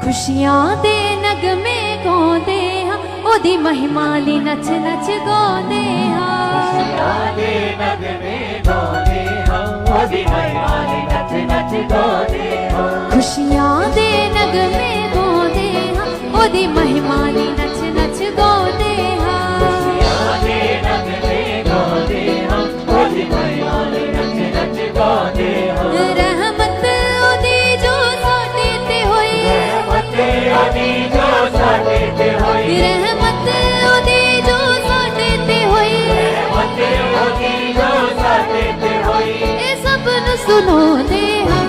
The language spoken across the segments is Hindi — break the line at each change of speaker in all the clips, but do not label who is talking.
खुशियां दे नगमे गाउंदे हां ओदी महिमा ली नच नच गाउंदे हां
खुशियां दे नगमे गाउंदे हां ओदी महिमा ली नच नच गाउंदे हां
खुशियां दे नगमे गाउंदे हां ओदी महिमा ली नच नच गाउंदे हां
खुशियां दे नगमे गाउंदे हां ओदी महिमा ली नच नच गाउंदे हां
रहमत ओदी जो साडे ते होई
रहमत ओदी जो साडे ते होई
रहमत ओदी जो साडे ते होई
रहमत ओदी जो साडे ते होई
ए सब नु सुनाउंदे हां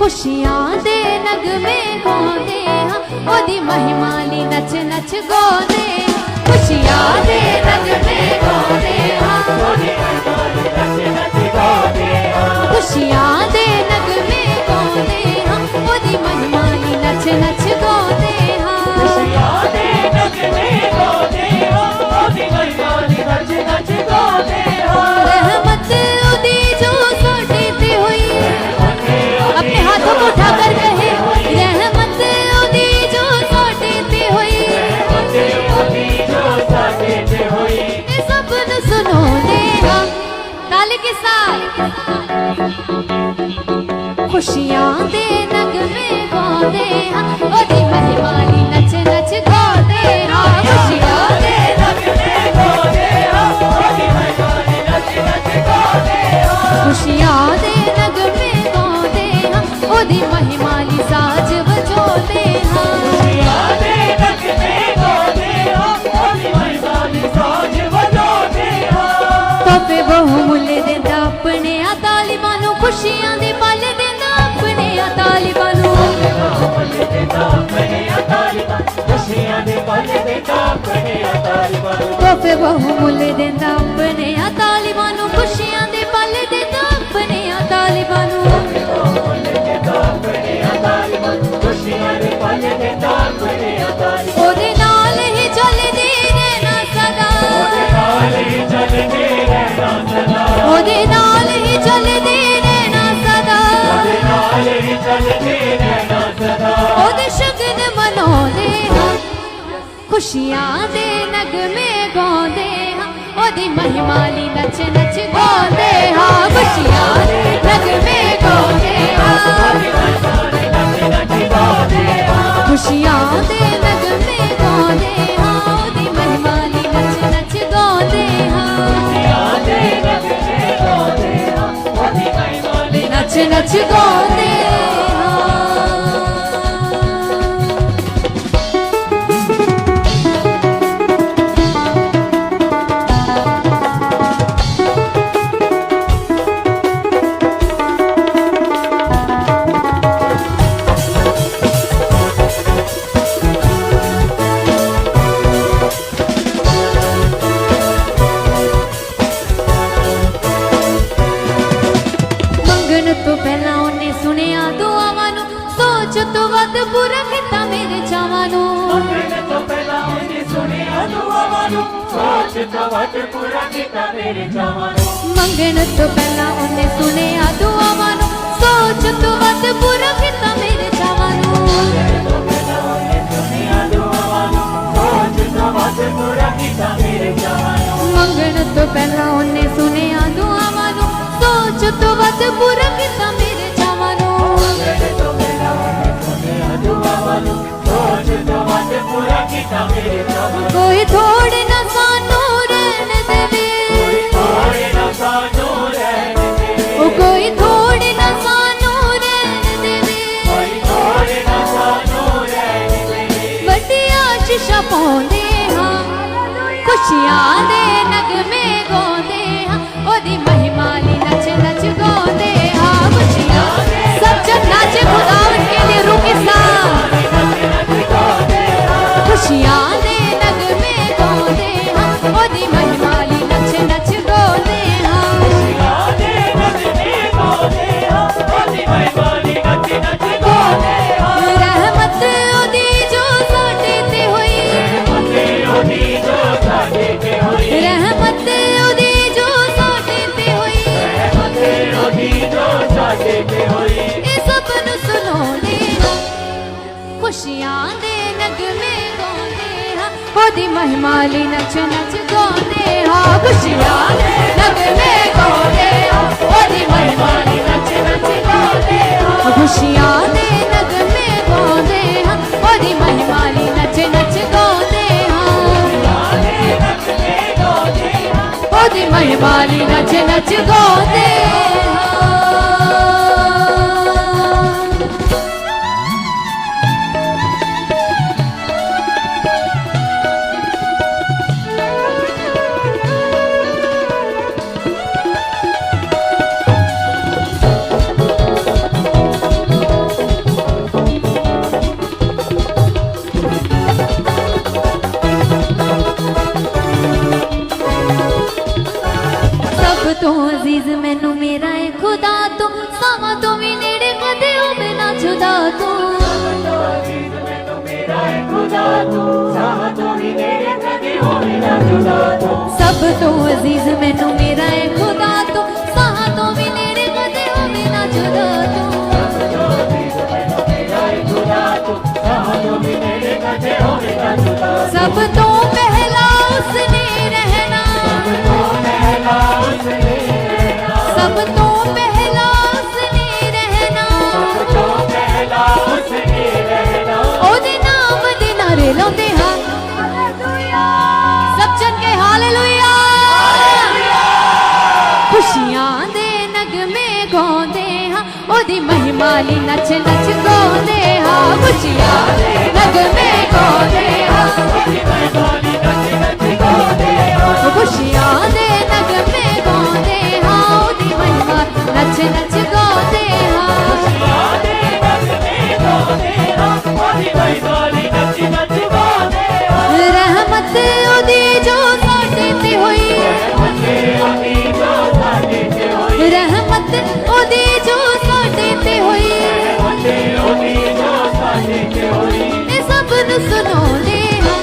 खुशियां दे नगमे गाउंदे हां ओदी महिमा ली नच नच गाउंदे खुशियां दे नगमे गाउंदे हां
ओदी महिमा ली नच नच गाउंदे हां
खुशियां दे नगमे गाउंदे हां ओदी महिमा ली नच नच गाउंदे हां
खुशियां दे नगमे गाउंदे हां ओदी महिमा ली नच नच गाउंदे हां
रहमत ओदी जो साडे ते होई अपने हाथों को उठाकर कहे रहमत ओदी जो साडे ते होई
रहमत ओदी जो साडे ते होई
ए सब नु सुनाउंदे हां ताल के साथ खुशियां दे नगमे गाउंदे हां ओदी महिमा ली नच नच गाउंदे हां खुशियां दे
नगमे गाउंदे हां ओदी महिमा ली नच नच गाउंदे हां
खुशियां दे नगमे गाउंदे हां ओदी महिमा ली साज बजाउंदे हां
खुशियां दे नगमे गाउंदे हां ओदी महिमा ली साज बजाउंदे हां
तोहफे बहुमुल्ले देंदा अपने आ तालिबां नूं खुशियां दे पल देंदा अपने आ तालिबां नूं
खुशियां दे पल देता अपने तालिबां
तोहफे बहुमुल्ले देंदा अपने आ तालिबां नूं खुशियां दे पल देंदा अपने आ तालिबां नूं
खुशियां दे पल देता अपने तालिबां
ओदे नाल ही चलदे रहना सदा
नाल ही चलदे रहना सदा
ओदे नाल ही चलदे रहना सदा
नाल ही चलदे रहना सदा
ओदे शगन मनाउंदे हां खुशियां दे नगमे गाउंदे हां ओदी महिमा ली नच नच गाउंदे हां खुशियां दे नगमे गाउंदे हां खुशियां दे नगमे गाउंदे हां ओदी महिमा ली नच नच गाउंदे हां नच नच गाउंदे हां ਮੰਗਣ ਤੋਂ ਪਹਿਲਾਂ ਉਹਨੇ ਸੁਣਿਆ ਦੁਆਵਾਂ ਨੂੰ ਸੋਚ ਤੋਂ ਵੱਧ ਪੂਰਾ ਕੀਤਾ ਮੇਰੇ ਚਾਵਾਂ ਨੂੰ
ਮੰਗਣ ਤੋਂ ਪਹਿਲਾਂ ਉਹਨੇ ਸੁਣਿਆ ਦੁਆਵਾਂ ਨੂੰ ਸੋਚ ਤੋਂ ਵੱਧ ਪੂਰਾ ਕੀਤਾ ਮੇਰੇ ਚਾਵਾਂ ਨੂੰ
ਮੰਗਣ ਤੋਂ ਪਹਿਲਾਂ ਉਹਨੇ ਸੁਣਿਆ ਦੁਆਵਾਂ ਨੂੰ ਸੋਚ ਤੋਂ ਵੱਧ ਪੂਰਾ ਕੀਤਾ ਮੇਰੇ ਚਾਵਾਂ ਨੂੰ ਮੰਗਣ ਤੋਂ ਪਹਿਲਾਂ ਉਹਨੇ ਸੁਣਿਆ ਦੁਆਵਾਂ ਨੂੰ ਸੋਚ ਤੋਂ ਵੱਧ ਪੂਰਾ ਕੀਤਾ ਮੇਰੇ ਚਾਵਾਂ ਨੂੰ ਕੋਈ ਥੋੜ ਨਾ ਸਾਨੂੰ ਰਹਿਣ ਦੇਵੇ ਉਹ ਕੋਈ ਥੋੜ ਨਾ ਸਾਨੂੰ ਰਹਿਣ ਦੇਵੇ ਵੱਡੀ ਆਸ਼ੀਸ਼ਾਂ ਪਾਉਂਦੇ ਹਾਂ खुशियां दे नगमे गाउंदे हां ओदी महिमा ली नच नच गाउंदे हां खुशियां सब जन नाचे खुदावन के लिए रुके साथ खुशियां दे नगमे गाउंदे हां ओदी महिमा ली नच नच गाउंदे हां रहमत ओदी जो साडे ते होई रहमत ओदी जो साडे ते होई खुशियां दे नगमे गांदे हां ओदी महिमा ली नच नच गांदे हां खुशियां दे नगमे गांदे हां ओदी महिमा ली नच नच गांदे हां खुशियां दे नगमे गांदे हां ओदी महिमा ली नच नच गांदे हां ओदी महिमा ली नच नच गांदे हां तो अजीज मैनू मेरा है खुदा तो सावा तो भी नेड़े कदे हो बिना जुदा तो सब तो अजीज मैनू मेरा है खुदा तो सावा तो भी नेड़े कदे हो बिना जुदा तो सब तो पहला उसने रहना सब तो पहला उसने रहना ओदे नाम दे नारे लाउंदे हां सब जन के हालेलुया खुशियां दे नगमे गांदे हां ओदी महिमा ली नच नच गांदे हां खुशियां दे नगमे गांदे हां ओदी महिमा ली नच नच गांदे हां खुशियां दे नगमे गांदे हां ओदी महिमा नच नच गांदे हां खुशियां दे नगमे गांदे हां ओदी महिमा ली नच नच गांदे हां रहमत ओदी जो साडे ते होई रहमत ओदी जो साडे ते होई ए सब नु सुनाउंदे हां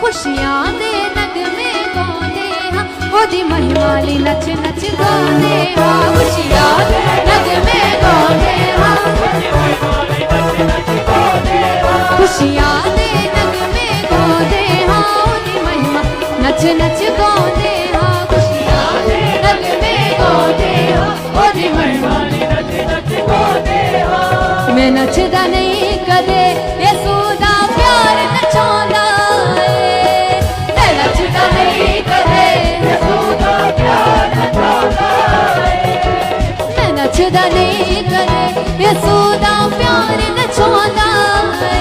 खुशियां दे नगमे गांदे हां ओदी महिमा ली नच नच गांदे हां खुशियां दे नगमे गांदे हां खुशियां दे नगमे गांदे हां ओदी महिमा नच नच गांदे हां खुशियां दे नगमे गांदे हां ओदी महिमा ली नच नच गांदे हां मैं नचदा नहीं कदे यसू दा प्यार नचांदा ए मैं नचदा नहीं कदे यसू दा प्यार नचांदा ए मैं नचदा नहीं कदे यसू दा प्यार नचांदा ए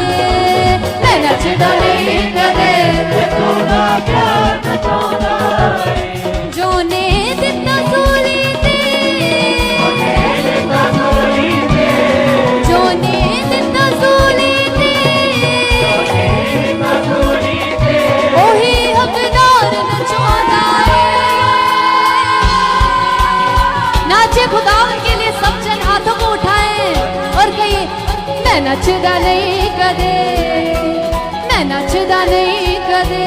मैं नचदा नहीं कदे यसू दा प्यार नचांदा ए जो ने दित्ता सूली ते जो ने दित्ता सूली ते ओही हकदार नचांदा ए नाचे खुदावन के लिए सब जन हाथों को उठाएं और कहिए मैं नचदा नहीं कदे मैं नचदा नहीं कदे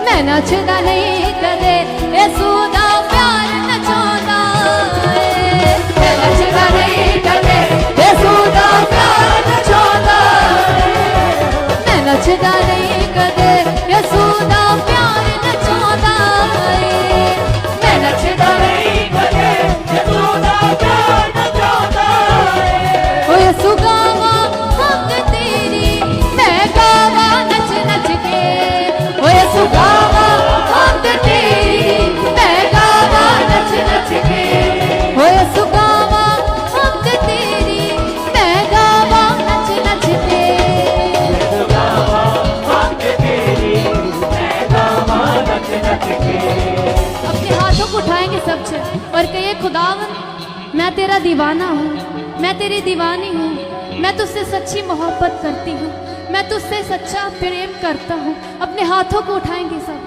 मैं नचदा नहीं कदे यसू दा प्यार नचांदा ए मैं नचदा नहीं कदे यसू दा प्यार नचांदा ए मैं नचदा नहीं कदे यसू दा प्यार नचांदा ए मैं नचदा नहीं कदे यसू दा प्यार नचांदा ए ओ यसू गावा हक तेरी मैं गावा नच नच के ओ यसू गावा हक तेरी मैं गावा नच नच के ओ यसू गावा हक तेरी मैं गावा नच नच के अपने हाथों को उठाएंगे सब जन और कहिए खुदावन मैं तेरा दीवाना हूँ मैं तेरी दीवानी हूँ मैं तुझसे सच्ची मोहब्बत करती हूँ मैं तुझसे सच्चा प्रेम करता हूँ अपने हाथों को उठाएंगे सब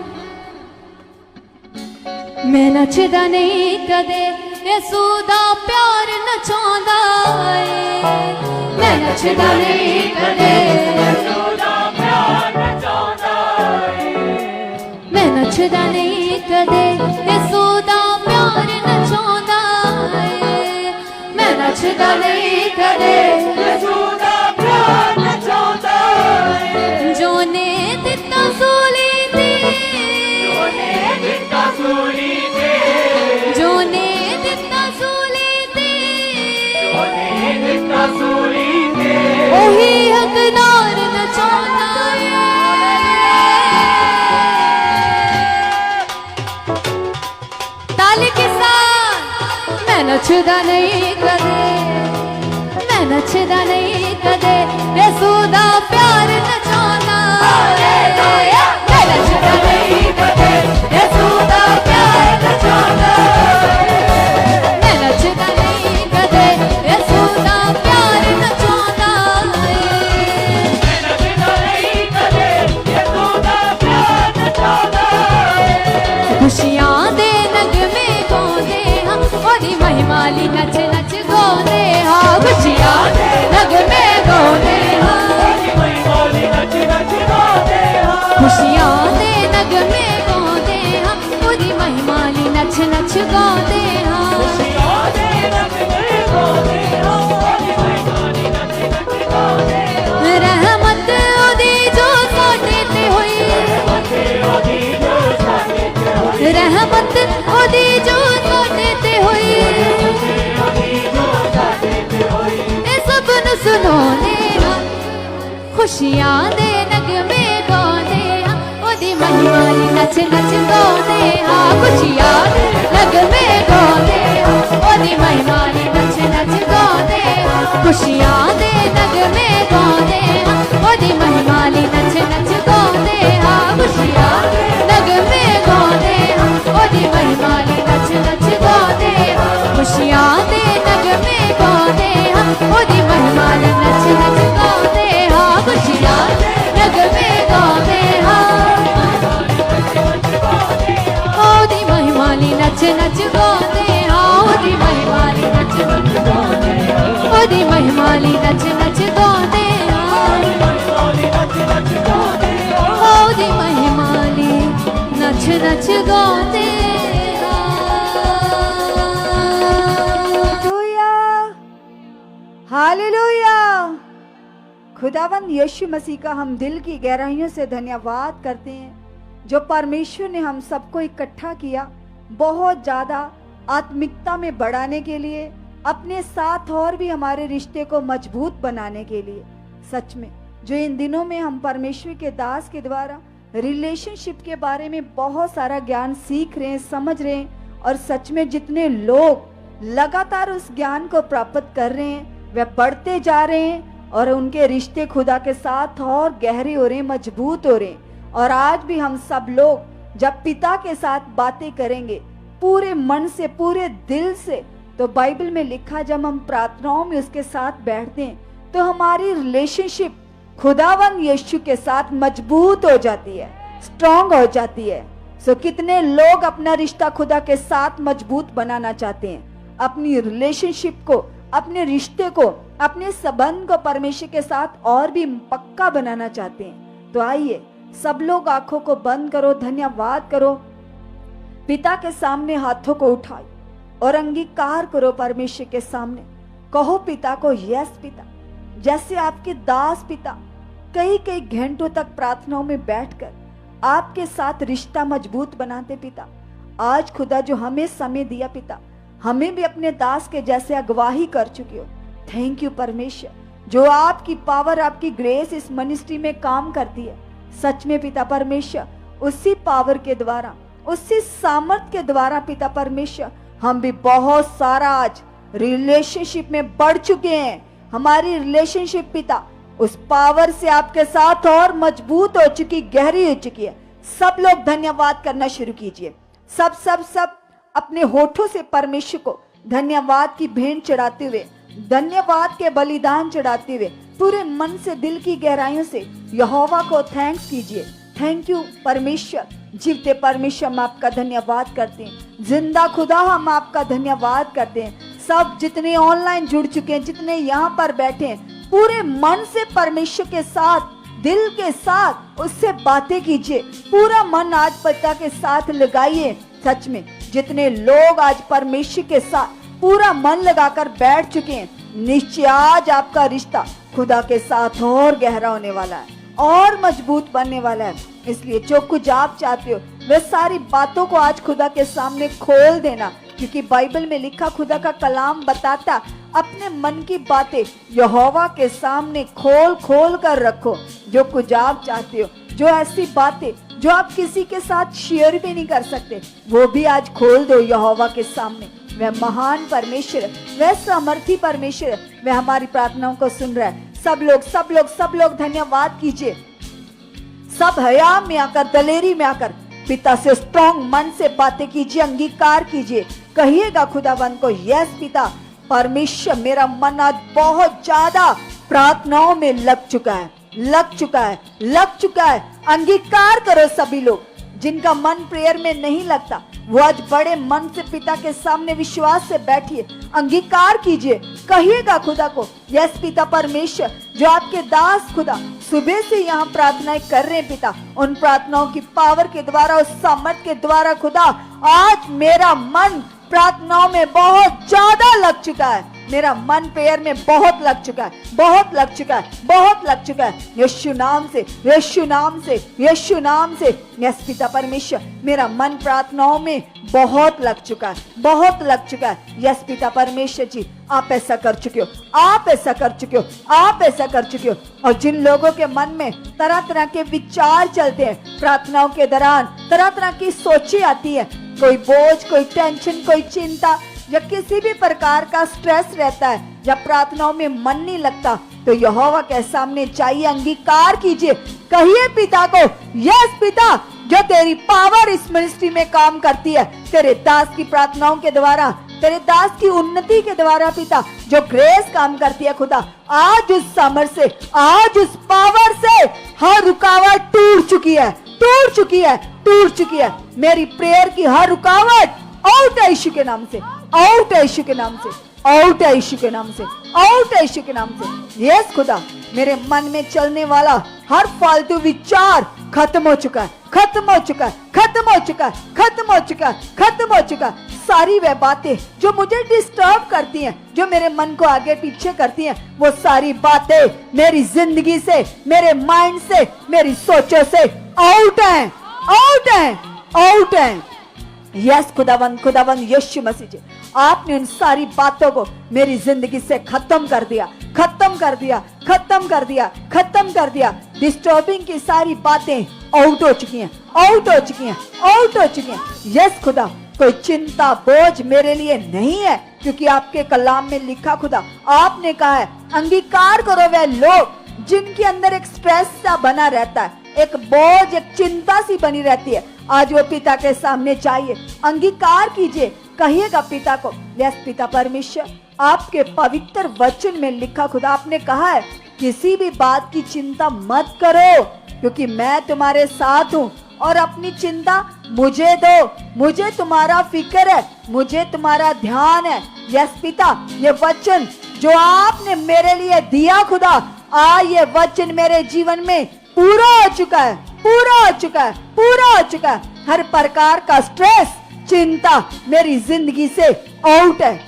मैं नचदा नहीं कदे यसू दा प्यार नचांदा ए मैं नचदा नहीं कदे यसू दा प्यार नचांदा ए मैं नचदा नहीं कदे यसू दा प्यार नचांदा ए मैं नचदा नहीं कदे यसू दा प्यार ਨੱਚਦਾ ਨਹੀਂ ਕਦੇ, ਮੈਂ ਨੱਚਦਾ ਨਹੀਂ ਕਦੇ, ਯਿਸੂ ਦਾ ਪਿਆਰ ਨਚਾਉਂਦਾ ਏ। ਮੈਂ ਨੱਚਦਾ ਨਹੀਂ ਕਦੇ, ਯਿਸੂ ਦਾ ਪਿਆਰ ਨਚਾਉਂਦਾ ਏ। ਮੈਂ ਨੱਚਦਾ ਨਹੀਂ ਕਦੇ, ਯਿਸੂ ਦਾ ਪਿਆਰ ਨਚਾਉਂਦਾ ਏ।
ਮੈਂ ਨੱਚਦਾ ਨਹੀਂ ਕਦੇ, ਯਿਸੂ ਦਾ ਪਿਆਰ ਨਚਾਉਂਦਾ ਏ।
ਖੁਸ਼ੀਆਂ ਦੇ ਨਗਮੇ ਗਾਉਂਦੇ ਹਾਂ, ਉਹਦੀ ਮਹਿਮਾ ਲਈ ਨੱਚ ਨੱਚ ਗਾਉਂਦੇ ਹਾਂ। ਖੁਸ਼ੀਆਂ ਦੇ ਨਗਮੇ ਗਾਉਂਦੇ ਹਾਂ,
ਉਹਦੀ ਮਹਿਮਾ ਲਈ ਨੱਚ ਨੱਚ ਗਾਉਂਦੇ ਹਾਂ।
ਖੁਸ਼ੀਆਂ ਦੇ ਨਗਮੇ ਗਾਉਂਦੇ ਹਾਂ, ਉਹਦੀ ਮਹਿਮਾ ਲਈ ਨੱਚ ਨੱਚ ਗਾਉਂਦੇ ਹਾਂ।
ਖੁਸ਼ੀਆਂ ਦੇ ਨਗਮੇ ਗਾਉਂਦੇ ਹਾਂ, ਉਹਦੀ ਮਹਿਮਾ ਲਈ ਨੱਚ ਨੱਚ ਗਾਉਂਦੇ ਹਾਂ।
ਰਹਿਮਤ ਉਹਦੀ ਜੋ ਸਾਡੇ ਤੇ ਹੋਈ,
ਉਹਦੀ ਜੋ ਸਾਡੇ ਤੇ ਹੋਈ,
ਰਹਿਮਤ ਉਹਦੀ ਜੋ ਸਾਡੇ ਤੇ ਹੋਈ,
ਉਹਦੀ ਜੋ ਸਾਡੇ ਤੇ ਹੋਈ।
ਇਹ ਸਭ ਨੂੰ ਸੁਣਾਉਂਦੇ ਹਾਂ, ਖੁਸ਼ੀਆਂ ਦੇ ਨਗਮੇ ਗਾਉਂਦੇ ਹਾਂ, ਉਹਦੀ ਮਹਿਮਾ ਲਈ ਨੱਚ ਨੱਚ ਗਾਉਂਦੇ ਹਾਂ। ਖੁਸ਼ੀਆਂ ਦੇ ਨਗਮੇ ਗਾਉਂਦੇ ਹਾਂ, ਉਹਦੀ ਮਹਿਮਾ ਲਈ ਨੱਚ ਨੱਚ ਗਾਉਂਦੇ ਹਾਂ। ਖੁਸ਼ੀਆਂ ਦੇ ਨਗਮੇ ਗਾਉਂਦੇ ਹਾਂ, ਉਹਦੀ ਮਹਿਮਾ ਲਈ ਨੱਚ ਨੱਚ ਗਾਉਂਦੇ ਹਾਂ। ਖੁਸ਼ੀਆਂ ਦੇ ਨਗਮੇ ਗਾਉਂਦੇ ਹਾਂ, ਉਹਦੀ ਮਹਿਮਾ ਲਈ ਨੱਚ ਨੱਚ ਗਾਉਂਦੇ ਹਾਂ। ਖੁਸ਼ੀਆਂ ਦੇ ਨਗਮੇ ਗਾਉਂਦੇ ਹਾਂ, ਉਹਦੀ ਮਹਿਮਾ ਲਈ ਨੱਚ ਨੱਚ ਗਾਉਂਦੇ ਹਾਂ। ਖੁਸ਼ੀਆਂ ਦੇ ਨਗਮੇ ਗਾਉਂਦੇ ਹਾਂ, ਉਹਦੀ ਮਹਿਮਾ ਲਈ ਨੱਚ ਨੱਚ ਗਾਉਂਦੇ ਹਾਂ। ਉਹਦੀ ਮਹਿਮਾ ਲਈ ਨੱਚ ਨੱਚ ਗਾਉਂਦੇ ਹਾਂ, ਉਹਦੀ ਮਹਿਮਾ ਲਈ ਨੱਚ ਨੱਚ ਗਾਉਂਦੇ ਹਾਂ। ਉਹਦੀ ਮਹਿਮਾ ਲਈ ਨੱਚ ਨੱਚ ਗਾਉਂਦੇ
हालेलुया। खुदावंद यीशु मसीह का हम दिल की गहराइयों से धन्यवाद करते हैं, जो परमेश्वर ने हम सबको इकट्ठा किया बहुत ज़्यादा आत्मिकता में बढ़ाने के लिए, अपने साथ और भी हमारे रिश्ते को मजबूत बनाने के लिए। सच में जो इन दिनों में हम परमेश्वर के दास के द्वारा रिलेशनशिप के बारे में बहुत सारा ज्ञान सीख रहे हैं, समझ रहे हैं, और सच में जितने लोग लगातार उस ज्ञान को प्राप्त कर रहे हैं, वे बढ़ते जा रहे हैं और उनके रिश्ते खुदा के साथ और गहरे हो रहे हैं, मजबूत हो रहे हैं। और आज भी हम सब लोग जब पिता के साथ बातें करेंगे पूरे मन से, पूरे दिल से, तो बाइबल में लिखा जब हम प्रार्थनाओं में उसके साथ बैठते हैं तो हमारी रिलेशनशिप खुदावंद यीशु के साथ मजबूत हो जाती है, स्ट्रांग हो जाती है। सो कितने लोग अपना रिश्ता खुदा के साथ मजबूत बनाना चाहते हैं, अपनी रिलेशनशिप को, अपने रिश्ते को, अपने संबंध को परमेश्वर के साथ और भी पक्का बनाना चाहते हैं। तो आइए सब लोग आंखों को बंद करो, धन्यवाद करो, पिता के सामने हाथों को उठाओ और अंगीकार करो परमेश्वर के सामने। कहो पिता को, यस पिता, जैसे आपके दास पिता कई कई घंटों तक प्रार्थनाओं में बैठकर आपके साथ रिश्ता मजबूत बनाते पिता, आज खुदा जो हमें समय दिया पिता, हमें भी अपने दास के जैसे अगवाही कर चुके हो। थैंक यू परमेश्वर, जो आपकी पावर, आपकी ग्रेस इस मिनिस्ट्री में काम करती है। सच में पिता परमेश्वर, उसी पावर के द्वारा, उसी सामर्थ के द्वारा पिता परमेश्वर, हम भी बहुत सारा आज रिलेशनशिप में बढ़ चुके हैं। हमारी रिलेशनशिप पिता उस पावर से आपके साथ और मजबूत हो चुकी, गहरी हो चुकी है। सब लोग धन्यवाद करना शुरू कीजिए। सब सब सब अपने होठों से परमेश्वर को धन्यवाद की भेंट चढ़ाते हुए, धन्यवाद के बलिदान चढ़ाते हुए, पूरे मन से, दिल की गहराइयों से यहोवा को थैंक्स कीजिए। थैंक यू परमेश्वर, जीवते परमेश्वर हम आपका धन्यवाद करते हैं। जिंदा खुदा हम आपका धन्यवाद करते हैं। सब जितने ऑनलाइन जुड़ चुके हैं, जितने यहाँ पर बैठे हैं, पूरे मन से परमेश्वर के साथ, दिल के साथ उससे बातें कीजिए। पूरा मन आज पिता के साथ लगाइए। सच में जितने लोग आज परमेश्वर के साथ पूरा मन लगाकर बैठ चुके हैं, निश्चय आज आपका रिश्ता खुदा के साथ और गहरा होने वाला है और मजबूत बनने वाला है। इसलिए जो कुछ आप चाहते हो वे सारी बातों को आज खुदा के सामने खोल देना, क्योंकि बाइबल में लिखा, खुदा का कलाम बताता, अपने मन की बातें यहोवा के सामने खोल खोल कर रखो। जो कुछ आप चाहते हो, जो ऐसी बातें जो आप किसी के साथ शेयर भी नहीं कर सकते, वो भी आज खोल दो यहोवा के सामने। वह महान परमेश्वर है, वह सामर्थी परमेश्वर है, वह हमारी प्रार्थनाओं को सुन रहा है। सब लोग धन्यवाद कीजिए। सब हया में आकर, दलेरी में आकर पिता से स्ट्रॉन्ग मन से बातें कीजिए, अंगीकार कीजिए। कहिएगा खुदावंद को, यस पिता परमेश्वर, मेरा मन आज बहुत ज्यादा प्रार्थनाओं में लग चुका है। अंगीकार करो सभी लोग जिनका मन प्रेयर में नहीं लगता, वो आज बड़े मन से पिता के सामने विश्वास से बैठिए, अंगीकार कीजिए। कहिएगा खुदा को, यस पिता परमेश्वर, जो आपके दास खुदा सुबह से यहाँ प्रार्थनाएं कर रहे हैं पिता, उन प्रार्थनाओं की पावर के द्वारा, उस सामर्थ के द्वारा खुदा, आज मेरा मन प्रार्थनाओं में बहुत ज्यादा लग चुका है। मेरा मन प्रेयर में बहुत लग चुका है। यीशु नाम से यस पिता परमेश्वर, मेरा मन प्रार्थनाओं में बहुत लग चुका है। यस पिता परमेश्वर जी, आप ऐसा कर चुके हो। और जिन लोगों के मन में तरह तरह के विचार चलते हैं प्रार्थनाओं के दौरान, तरह तरह की सोचें आती है, कोई बोझ, कोई टेंशन, कोई चिंता या किसी भी प्रकार का स्ट्रेस रहता है, जब प्रार्थनाओं में मन नहीं लगता, तो यहोवा के सामने जाइए, अंगीकार कीजिए, कहिए पिता को, यस पिता, जो तेरी पावर इस मिनिस्ट्री में काम करती है, तेरे दास की प्रार्थनाओं के द्वारा, तेरे दास की उन्नति के द्वारा पिता, जो ग्रेस काम करती है खुदा, आज उस सामर्थ से, आज उस पावर से हर रुकावट टूट चुकी है। मेरी प्रेयर की हर रुकावट आउट है यीशु के नाम से। यस खुदा, मेरे मन में चलने वाला हर फालतू विचार खत्म हो चुका है। सारी वह बातें जो मुझे डिस्टर्ब करती हैं, जो मेरे मन को आगे पीछे करती हैं, वो सारी बातें मेरी जिंदगी से, मेरे माइंड से, मेरी सोचों से आउट है। यस खुदावंद यीशु मसीह जी, आपने उन सारी बातों को मेरी जिंदगी से खत्म कर दिया। डिस्टर्बिंग की सारी बातें आउट हो चुकी हैं। यस खुदा, कोई चिंता बोझ मेरे लिए नहीं है, क्योंकि आपके कलाम में लिखा खुदा, आपने कहा है, अंगीकार करो वह लोग जिनके अंदर एक स्ट्रेस सा बना रहता है, एक बोझ, एक चिंता सी बनी रहती है। आज वो पिता के सामने जाइए, अंगीकार कीजिए, कहिएगा पिता को, यस पिता परमेश्वर, आपके पवित्र वचन में लिखा खुदा, आपने कहा है, किसी भी बात की चिंता मत करो, क्योंकि मैं तुम्हारे साथ हूँ, और अपनी चिंता मुझे दो, मुझे तुम्हारा फिक्र है, मुझे तुम्हारा ध्यान है। यस पिता, ये वचन जो आपने मेरे लिए दिया खुदा, ये वचन मेरे जीवन में पूरा हो चुका है। हर प्रकार का स्ट्रेस, चिंता मेरी जिंदगी से आउट है।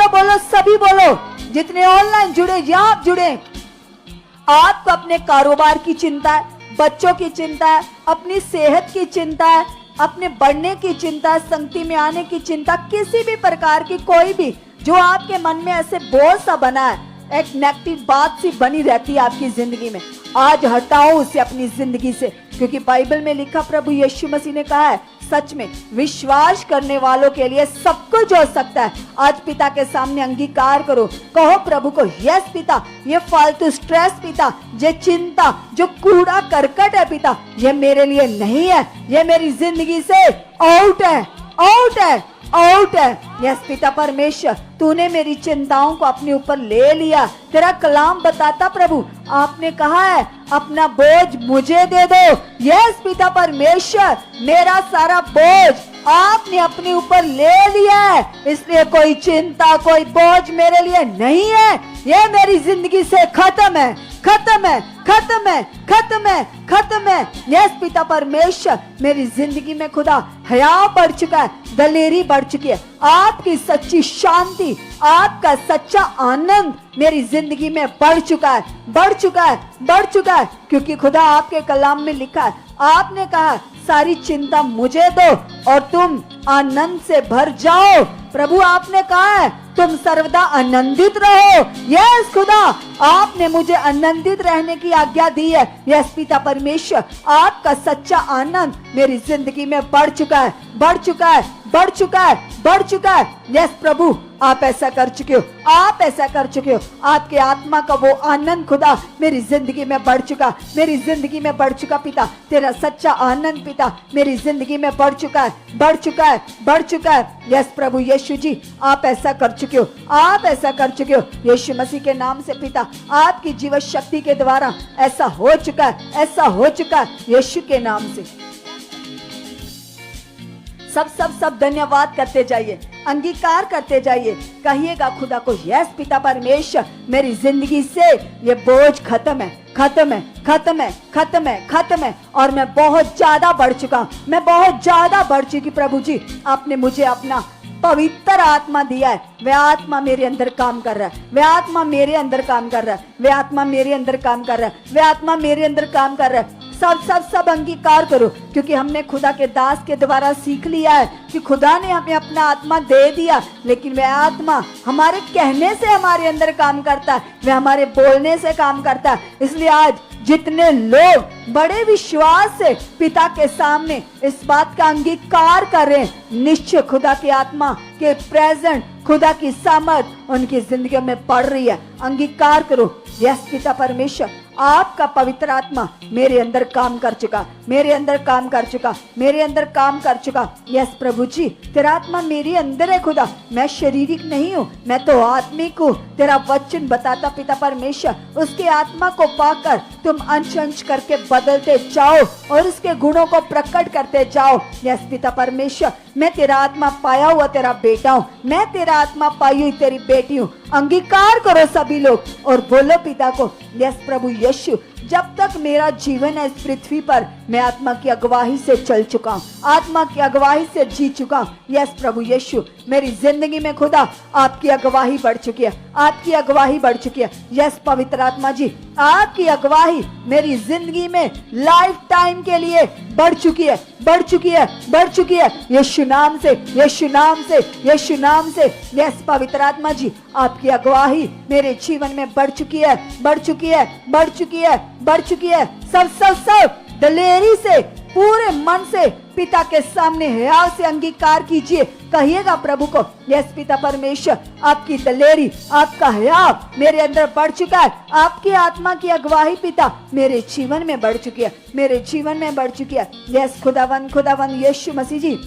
बोलो सभी बोलो, जितने ऑनलाइन जुड़े या आप जुड़े, आपको अपने कारोबार की चिंता है, बच्चों की चिंता है, अपनी सेहत की चिंता है, अपने बढ़ने की चिंता है, संगति में आने की चिंता, किसी भी प्रकार की कोई भी जो आपके मन में ऐसे बोझ सा बना है, एक नेगेटिव बात सी बनी रहती है आपकी जिंदगी में, आज हटाओ उसे अपनी जिंदगी से, क्योंकि बाइबल में लिखा, प्रभु यीशु मसीह ने कहा है, सच में विश्वास करने वालों के लिए सब कुछ हो सकता है। आज पिता के सामने अंगीकार करो, कहो प्रभु को, यस पिता, ये फालतू स्ट्रेस पिता, ये चिंता, जो कूड़ा करकट है पिता, ये मेरे लिए नहीं है, ये मेरी जिंदगी से आउट है। यस पिता परमेश्वर, तूने मेरी चिंताओं को अपने ऊपर ले लिया। तेरा कलाम बताता प्रभु, आपने कहा है, अपना बोझ मुझे दे दो। यस पिता परमेश्वर, मेरा सारा बोझ आपने अपने ऊपर ले लिया है, इसलिए कोई चिंता, कोई बोझ मेरे लिए नहीं है, ये मेरी जिंदगी से खत्म है। यस पिता परमेश्वर, मेरी जिंदगी में खुदा हया बढ़ चुका है, दलेरी बढ़ चुकी है, आपकी सच्ची शांति, आपका सच्चा आनंद मेरी जिंदगी में बढ़ चुका है, क्योंकि खुदा आपके कलाम में लिखा है, आपने कहा सारी चिंता मुझे दो और तुम आनंद से भर जाओ। प्रभु आपने कहा है तुम सर्वदा आनंदित रहो। यस खुदा, आपने मुझे आनंदित रहने की आज्ञा दी है। यस पिता परमेश्वर, आपका सच्चा आनंद मेरी जिंदगी में बढ़ चुका है, बढ़ चुका है, बढ़ चुका है, बढ़ चुका है। यस प्रभु, आप ऐसा कर चुके हो, आप ऐसा कर चुके हो। आपके आत्मा का वो आनंद खुदा मेरी जिंदगी में बढ़ चुका, मेरी जिंदगी में बढ़ चुका पिता। तेरा सच्चा आनंद पिता मेरी जिंदगी में बढ़ चुका है, बढ़ चुका है, बढ़ चुका है। यस प्रभु यीशु जी, आप ऐसा कर चुके हो, आप ऐसा कर चुके हो। यीशु मसीह के नाम से पिता, आपकी जीवन शक्ति के द्वारा ऐसा हो चुका है, ऐसा हो चुका है यीशु के नाम से। सब धन्यवाद करते जाइए, अंगीकार करते जाइए, कहिएगा खुदा को, यस पिता परमेश्वर, मेरी जिंदगी से ये बोझ खत्म है, खत्म है, खत्म है, खत्म है, खत्म है। और मैं बहुत ज्यादा बढ़ चुका, मैं बहुत ज्यादा बढ़ चुकी। प्रभु जी, आपने मुझे अपना पवित्र आत्मा दिया है। वह आत्मा मेरे अंदर काम कर रहा है, वह आत्मा मेरे अंदर काम कर रहा है, वह आत्मा मेरे अंदर काम कर रहा है, वह आत्मा मेरे अंदर काम कर रहा है। सब अंगीकार करो, क्योंकि हमने खुदा के दास के द्वारा सीख लिया है कि खुदा ने हमें अपना आत्मा दे दिया, लेकिन वह आत्मा हमारे कहने से हमारे अंदर काम करता है, वह हमारे बोलने से काम करता है। इसलिए आज जितने लोग बड़े विश्वास से पिता के सामने इस बात का अंगीकार कर रहे हैं, निश्चय खुदा की आत्मा के प्रेजेंट, खुदा की सामर्थ उनकी जिंदगी में बढ़ रही है। अंगीकार करो, यस पिता परमेश्वर, आपका पवित्र आत्मा मेरे अंदर काम कर चुका, मेरे अंदर काम कर चुका, मेरे अंदर काम कर चुका। यस प्रभु जी, तेरा आत्मा मेरे अंदर है खुदा, मैं शारीरिक नहीं हूँ, मैं तो आत्मिक हूँ। तेरा वचन बताता पिता परमेश्वर, उसके आत्मा को पाकर तुम अंश अंश करके बदलते जाओ और उसके गुणों को प्रकट करते जाओ। यस पिता परमेश्वर, मैं तेरा आत्मा पाया हुआ तेरा बेटा हूँ, मैं तेरा आत्मा पाई हुई तेरी बेटी हूँ। अंगीकार करो सभी लोग और बोलो पिता को, यस प्रभु यीशु, जब तक मेरा जीवन है इस पृथ्वी पर, मैं आत्मा की अगुवाई से चल चुका हूँ, आत्मा की अगुवाई से जी चुका हूँ। यस प्रभु यीशु, मेरी जिंदगी में खुदा आपकी अगुवाई बढ़ चुकी है, आपकी अगुवाई बढ़ चुकी है। यस पवित्र आत्मा जी, आपकी अगुवाई मेरी जिंदगी में लाइफ टाइम के लिए बढ़ चुकी है, बढ़ चुकी है, बढ़ चुकी है। यीशु नाम से, यीशु नाम से, यीशु नाम से। यस पवित्र आत्मा जी, आपकी अगुवाई मेरे जीवन में बढ़ चुकी है, बढ़ चुकी है, बढ़ चुकी है, बढ़ चुकी है। सब दलेरी से, पूरे मन से पिता के सामने हियाव से अंगीकार कीजिए, कहिएगा प्रभु को, यस पिता परमेश्वर, आपकी दलेरी, आपका हियाव मेरे अंदर बढ़ चुका है। आपकी आत्मा की अगुवाई पिता मेरे जीवन में बढ़ चुकी है, मेरे जीवन में बढ़ चुकी है। यस खुदावन यीशु मसीह जी,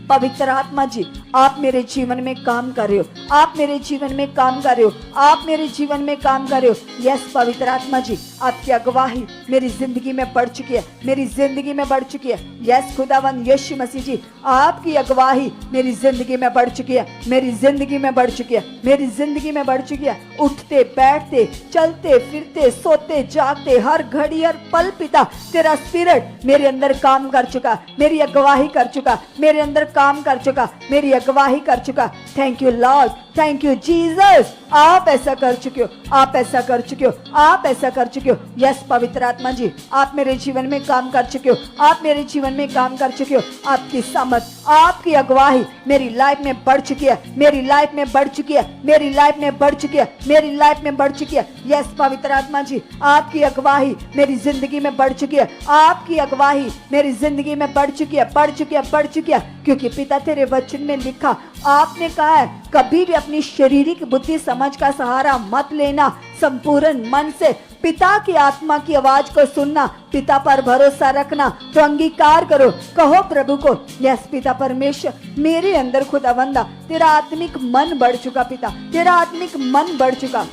पवित्र आत्मा जी, आप मेरे जीवन में काम कर रहे हो, आप मेरे जीवन में काम कर रहे हो, आप मेरे जीवन में काम कर रहे हो। यस पवित्र आत्मा जी, आपकी अगुवाई मेरी जिंदगी में बढ़ चुकी है, मेरी जिंदगी में बढ़ चुकी है। यस खुदावन यीशु मसीह जी, आपकी अगुवाई मेरी जिंदगी में बढ़ चुकी है, मेरी जिंदगी में बढ़ चुकी है, मेरी जिंदगी में बढ़ चुकी है। उठते बैठते, चलते फिरते, सोते जागते, हर घड़ी हर पल पिता तेरा स्पिरिट मेरे अंदर काम कर चुका, मेरी अगुवाई कर चुका, मेरे अंदर काम कर चुका, मेरी अगुवाई कर चुका। Thank you Lord, thank you Jesus, आप ऐसा कर चुके हो, आप ऐसा कर चुके हो, आप ऐसा कर चुके हो। यस पवित्र आत्मा जी, आप मेरे जीवन में काम कर चुके हो, आप मेरे जीवन में काम कर चुके हो। आपकी समझ, आपकी अगुवाई मेरी लाइफ में बढ़ चुकी है, मेरी लाइफ में बढ़ चुकी है, मेरी लाइफ में बढ़ चुकी है, मेरी लाइफ में बढ़ चुकी है। यस पवित्र आत्मा जी, आपकी अगुवाई मेरी जिंदगी में बढ़ चुकी है, आपकी अगुवाई मेरी जिंदगी में बढ़ चुकी है, बढ़ चुकी है, बढ़ चुकी है। क्योंकि पिता तेरे वचन में लिखा, आपने कहा है कभी भी अपनी शारीरिक बुद्धि समझ का सहारा मत लेना, संपूर्ण मन से पिता की आत्मा की आवाज को सुनना, पिता पर भरोसा रखना। तो अंगीकार करो, कहो प्रभु को, यस पिता परमेश्वर, मेरे अंदर खुदावंदा तेरा आत्मिक मन बढ़ चुका, पिता तेरा आत्मिक मन बढ़ चुका।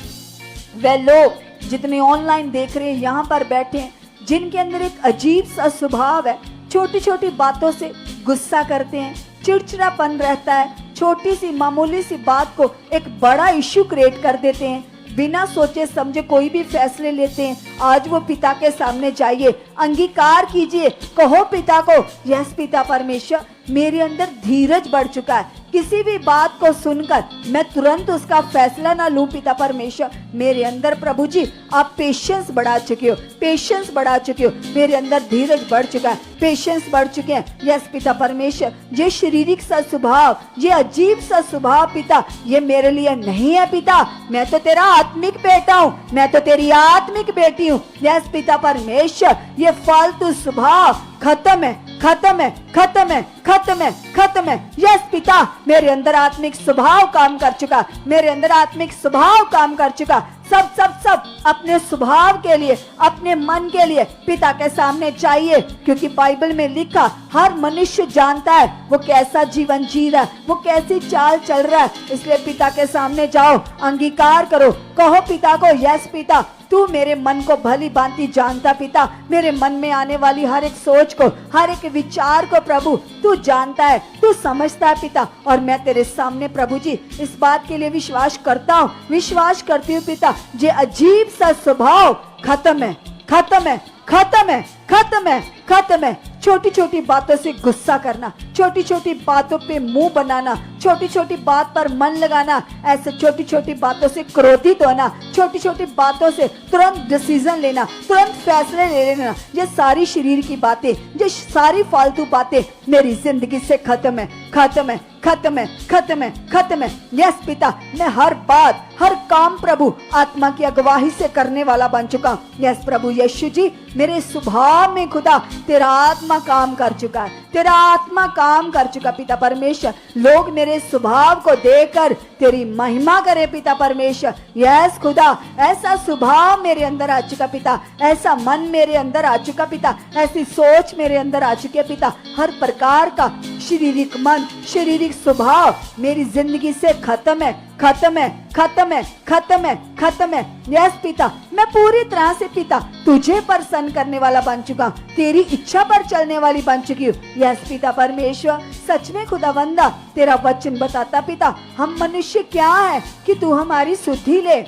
वे लोग जितने ऑनलाइन देख रहे हैं, यहाँ पर बैठे हैं, जिनके अंदर एक अजीब सा स्वभाव है, छोटी छोटी बातों से गुस्सा करते हैं, चिड़चिड़ापन रहता है, छोटी सी मामूली सी बात को एक बड़ा इश्यू क्रिएट कर देते हैं, बिना सोचे समझे कोई भी फैसले लेते हैं। आज वो पिता के सामने जाइए, अंगीकार कीजिए, कहो पिता को, यस पिता परमेश्वर, मेरे अंदर धीरज बढ़ चुका है, किसी भी बात को सुनकर मैं तुरंत उसका फैसला ना लूं पिता परमेश्वर। मेरे अंदर प्रभु जी आप पेशेंस बढ़ा चुके हो, पेशेंस बढ़ा चुके हो, मेरे अंदर धीरज बढ़ चुका है, पेशेंस बढ़ चुके हैं। यस पिता परमेश्वर, ये शारीरिक सा स्वभाव, ये अजीब सा स्वभाव पिता, ये मेरे लिए नहीं है पिता। मैं तो तेरा आत्मिक बेटा हूँ, मैं तो तेरी आत्मिक बेटी हूँ। यस पिता परमेश्वर, ये फालतू स्वभाव खत्म है, खत्म है, खत्म है, खत्म है, खत्म है। यस पिता, मेरे अंदर आत्मिक स्वभाव काम कर चुका, मेरे अंदर आत्मिक स्वभाव काम कर चुका। सब सब सब अपने स्वभाव के लिए, अपने मन के लिए पिता के सामने चाहिए, क्योंकि बाइबल में लिखा हर मनुष्य जानता है वो कैसा जीवन जी रहा है, वो कैसी चाल चल रहा है। इसलिए पिता के सामने जाओ, अंगीकार करो, कहो पिता को, यस पिता तू मेरे मन को भली भांति जानता पिता, मेरे मन में आने वाली हर एक सोच को, हर एक विचार को प्रभु तू जानता है, तू समझता है पिता। और मैं तेरे सामने प्रभु जी इस बात के लिए विश्वास करता हूँ, विश्वास करती हूँ पिता, ये अजीब सा स्वभाव खत्म है, खत्म है, खत्म है, खत्म है, खत्म है। छोटी छोटी बातों से गुस्सा करना, छोटी छोटी बातों पे मुंह बनाना, छोटी छोटी बात पर मन लगाना, ऐसे छोटी छोटी बातों से क्रोधित होना, छोटी छोटी बातों से तुरंत डिसीजन लेना, तुरंत फैसले ले लेना, ये सारी शरीर की बातें, ये सारी फालतू बातें मेरी जिंदगी से खत्म है, खत्म है, खत्म है, खत्म है, खत्म है। यस पिता, मैं हर बात, हर काम प्रभु आत्मा की अगुवाही से करने वाला बन चुका हूँ। यस प्रभु यीशु जी, मेरे स्वभाव में खुदा तेरा आत्मा काम कर चुका है, तेरा आत्मा काम कर चुका पिता परमेश्वर। लोग मेरे स्वभाव को देखकर तेरी महिमा करे पिता परमेश्वर। यस खुदा, ऐसा स्वभाव मेरे अंदर आ चुका पिता, ऐसा मन मेरे अंदर आ चुका पिता, ऐसी सोच मेरे अंदर आ चुकी है पिता। हर प्रकार का शारीरिक मन, शारीरिक स्वभाव मेरी जिंदगी से खत्म है, खत्म है, खत्म है, खत्म है, खत्म है। यस पिता, मैं पूरी तरह से पिता तुझे प्रसन्न करने वाला बन चुका हूँ, तेरी इच्छा पर चलने वाली बन चुकी हूँ। यस पिता परमेश्वर, सच में खुदावंदा तेरा वचन बताता पिता, हम मनुष्य क्या है कि तू हमारी सुधि ले।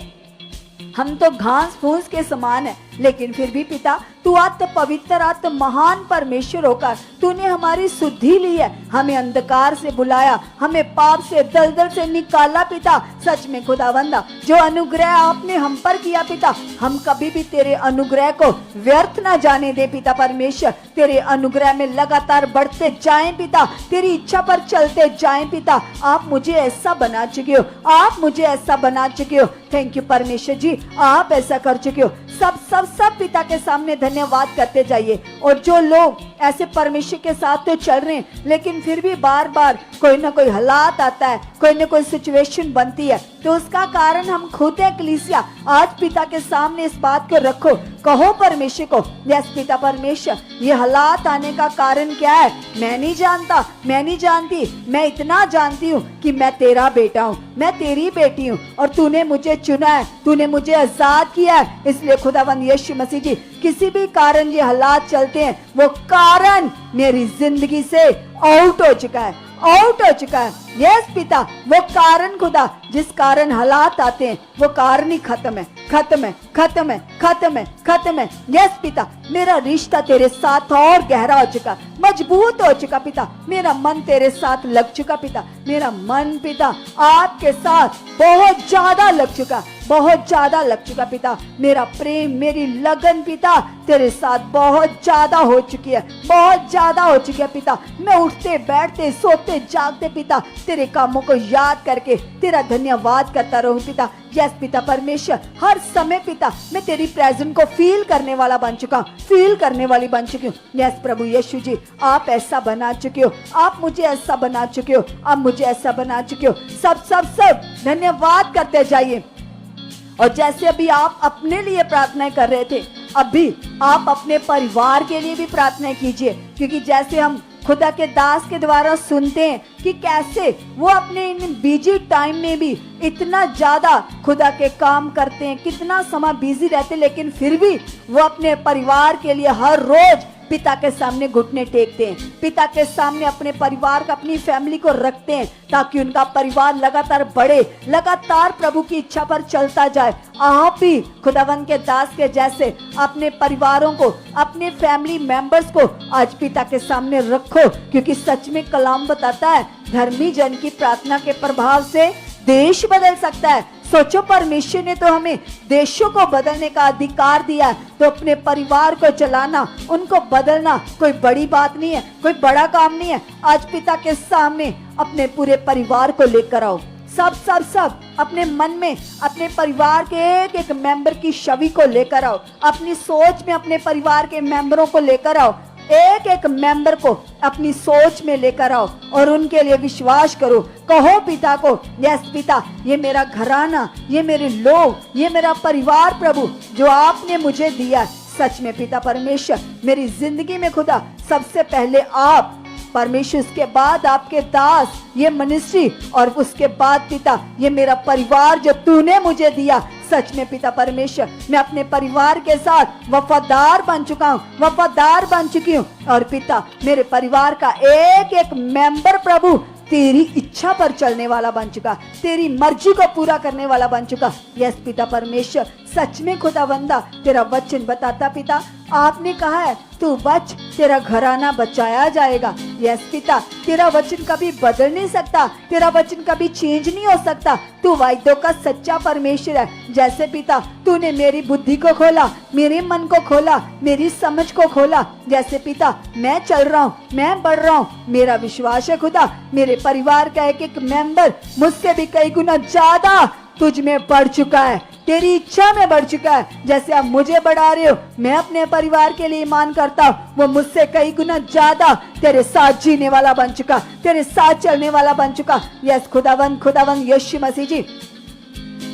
हम तो घास फूस के समान है, लेकिन फिर भी पिता तू आत्म पवित्र, आत्म महान परमेश्वर होकर तूने हमारी शुद्धि ली है, हमें अंधकार से बुलाया, हमें पाप से, दलदल से निकाला पिता। सच में खुदावंदा, जो अनुग्रह आपने हम पर किया पिता, हम कभी भी तेरे अनुग्रह को व्यर्थ ना जाने दे पिता परमेश्वर। तेरे अनुग्रह में लगातार बढ़ते जाएं पिता, तेरी इच्छा पर चलते जाएं पिता। आप मुझे ऐसा बना चुके हो, आप मुझे ऐसा बना चुके हो। थैंक यू परमेश्वर जी, आप ऐसा कर चुके हो। सब सब सब पिता के सामने धन्यवाद करते जाइए। और जो लोग ऐसे परमेश्वर के साथ तो चल रहे हैं, लेकिन फिर भी बार बार कोई ना कोई हालात आता है, कोई ना कोई सिचुएशन बनती है, तो उसका कारण हम खुद है कलीसिया। आज पिता के सामने इस बात को रखो, कहो परमेश्वर को, यस पिता परमेश्वर, ये हालात आने का कारण क्या है मैं नहीं जानता, मैं नहीं जानती, मैं इतना जानती हूँ कि मैं तेरा बेटा हूँ, मैं तेरी बेटी हूँ, और तूने मुझे चुना है, तूने मुझे आजाद किया है। इसलिए खुदावंद यीशु मसीह जी, किसी भी कारण ये हालात चलते हैं, वो कारण मेरी जिंदगी से आउट हो चुका है, आउट हो चुका है। यस पिता, वो कारण खुदा जिस कारण हालात आते हैं, वो कारण ही खत्म है, खत्म है, खत्म है, खत्म है, खत्म है। यस पिता, मेरा रिश्ता तेरे साथ और गहरा हो चुका, मजबूत हो चुका पिता। मेरा मन तेरे साथ लग चुका पिता, मेरा मन पिता आपके साथ बहुत ज्यादा लग चुका, बहुत ज्यादा लग चुका पिता। मेरा प्रेम, मेरी लगन पिता तेरे साथ बहुत ज्यादा हो चुकी है, बहुत ज्यादा हो चुकी है पिता। मैं उठते बैठते सोते जागते पिता तेरे कामों को याद करके तेरा धन्यवाद करता रहूं पिता। यस पिता परमेश्वर, हर समय पिता मैं तेरी प्रेजेंस को फील करने वाला बन चुका, फील करने वाली बन चुकी हूँ। यस प्रभु यीशु जी, आप ऐसा बना चुके हो, आप मुझे ऐसा बना चुके हो, आप मुझे ऐसा बना चुके हो। सब सब सब धन्यवाद करते जाइए। और जैसे अभी आप अपने लिए प्रार्थना कर रहे थे, अभी आप अपने परिवार के लिए भी प्रार्थना कीजिए, क्योंकि जैसे हम खुदा के दास के द्वारा सुनते हैं कि कैसे वो अपने इन बिजी टाइम में भी इतना ज्यादा खुदा के काम करते हैं, कितना समय बिजी रहते, लेकिन फिर भी वो अपने परिवार के लिए हर रोज पिता के सामने घुटने टेकते हैं, पिता के सामने अपने परिवार का, अपनी फैमिली को रखते हैं, ताकि उनका परिवार लगातार बढ़े, लगातार प्रभु की इच्छा पर चलता जाए। आप भी खुदावन के दास के जैसे अपने परिवारों को, अपने फैमिली मेंबर्स को आज पिता के सामने रखो, क्योंकि सच में कलाम बताता है धर्मी जन की प्रार्थना के प्रभाव से देश बदल सकता है। सोचो, परमेश्वर ने तो हमें देशों को बदलने का अधिकार दिया है, तो अपने परिवार को चलाना, उनको बदलना कोई बड़ी बात नहीं है, कोई बड़ा काम नहीं है। आज पिता के सामने अपने पूरे परिवार को लेकर आओ, सब अपने मन में अपने परिवार के एक एक मेंबर की छवि को लेकर आओ, अपनी सोच में अपने परिवार के मेंबरों को लेकर आओ, एक एक मेंबर को अपनी सोच में लेकर आओ और उनके लिए विश्वास करो। कहो पिता को, यस पिता, ये मेरा घराना, ये मेरे लोग, ये मेरा परिवार प्रभु जो आपने मुझे दिया। सच में पिता परमेश्वर, मेरी जिंदगी में खुदा सबसे पहले आप परमेश्वर, उसके बाद आपके दास, ये मिनिस्ट्री, और उसके बाद पिता ये मेरा परिवार जो तूने मुझे दिया। सच में पिता परमेश्वर, मैं अपने परिवार के साथ वफादार बन चुका हूँ, वफादार बन चुकी हूँ। और पिता मेरे परिवार का एक एक मेंबर प्रभु तेरी इच्छा पर चलने वाला बन चुका, तेरी मर्जी को पूरा करने वाला बन चुका। यस पिता परमेश्वर, सच में खुदावंदा तेरा वचन बताता पिता, आपने कहा है तू बच, तेरा घराना बचाया जाएगा। यस पिता, तेरा वचन कभी बदल नहीं सकता, तेरा वचन कभी चेंज नहीं हो सकता। तू वायदों का सच्चा परमेश्वर है। जैसे पिता तूने मेरी बुद्धि को खोला, मेरे मन को खोला, मेरी समझ को खोला, जैसे पिता मैं चल रहा हूँ, मैं बढ़ रहा हूँ। मेरा विश्वास है खुदा, मेरे परिवार का एक एक मेंबर मुझसे भी कई गुना ज्यादा तुझ में बढ़ चुका है, तेरी इच्छा में बढ़ चुका है। जैसे आप मुझे बढ़ा रहे हो, मैं अपने परिवार के लिए ईमान करता हूँ, वो मुझसे कई गुना ज्यादा तेरे साथ जीने वाला बन चुका, तेरे साथ चलने वाला बन चुका। यस खुदावन यीशु मसीह जी,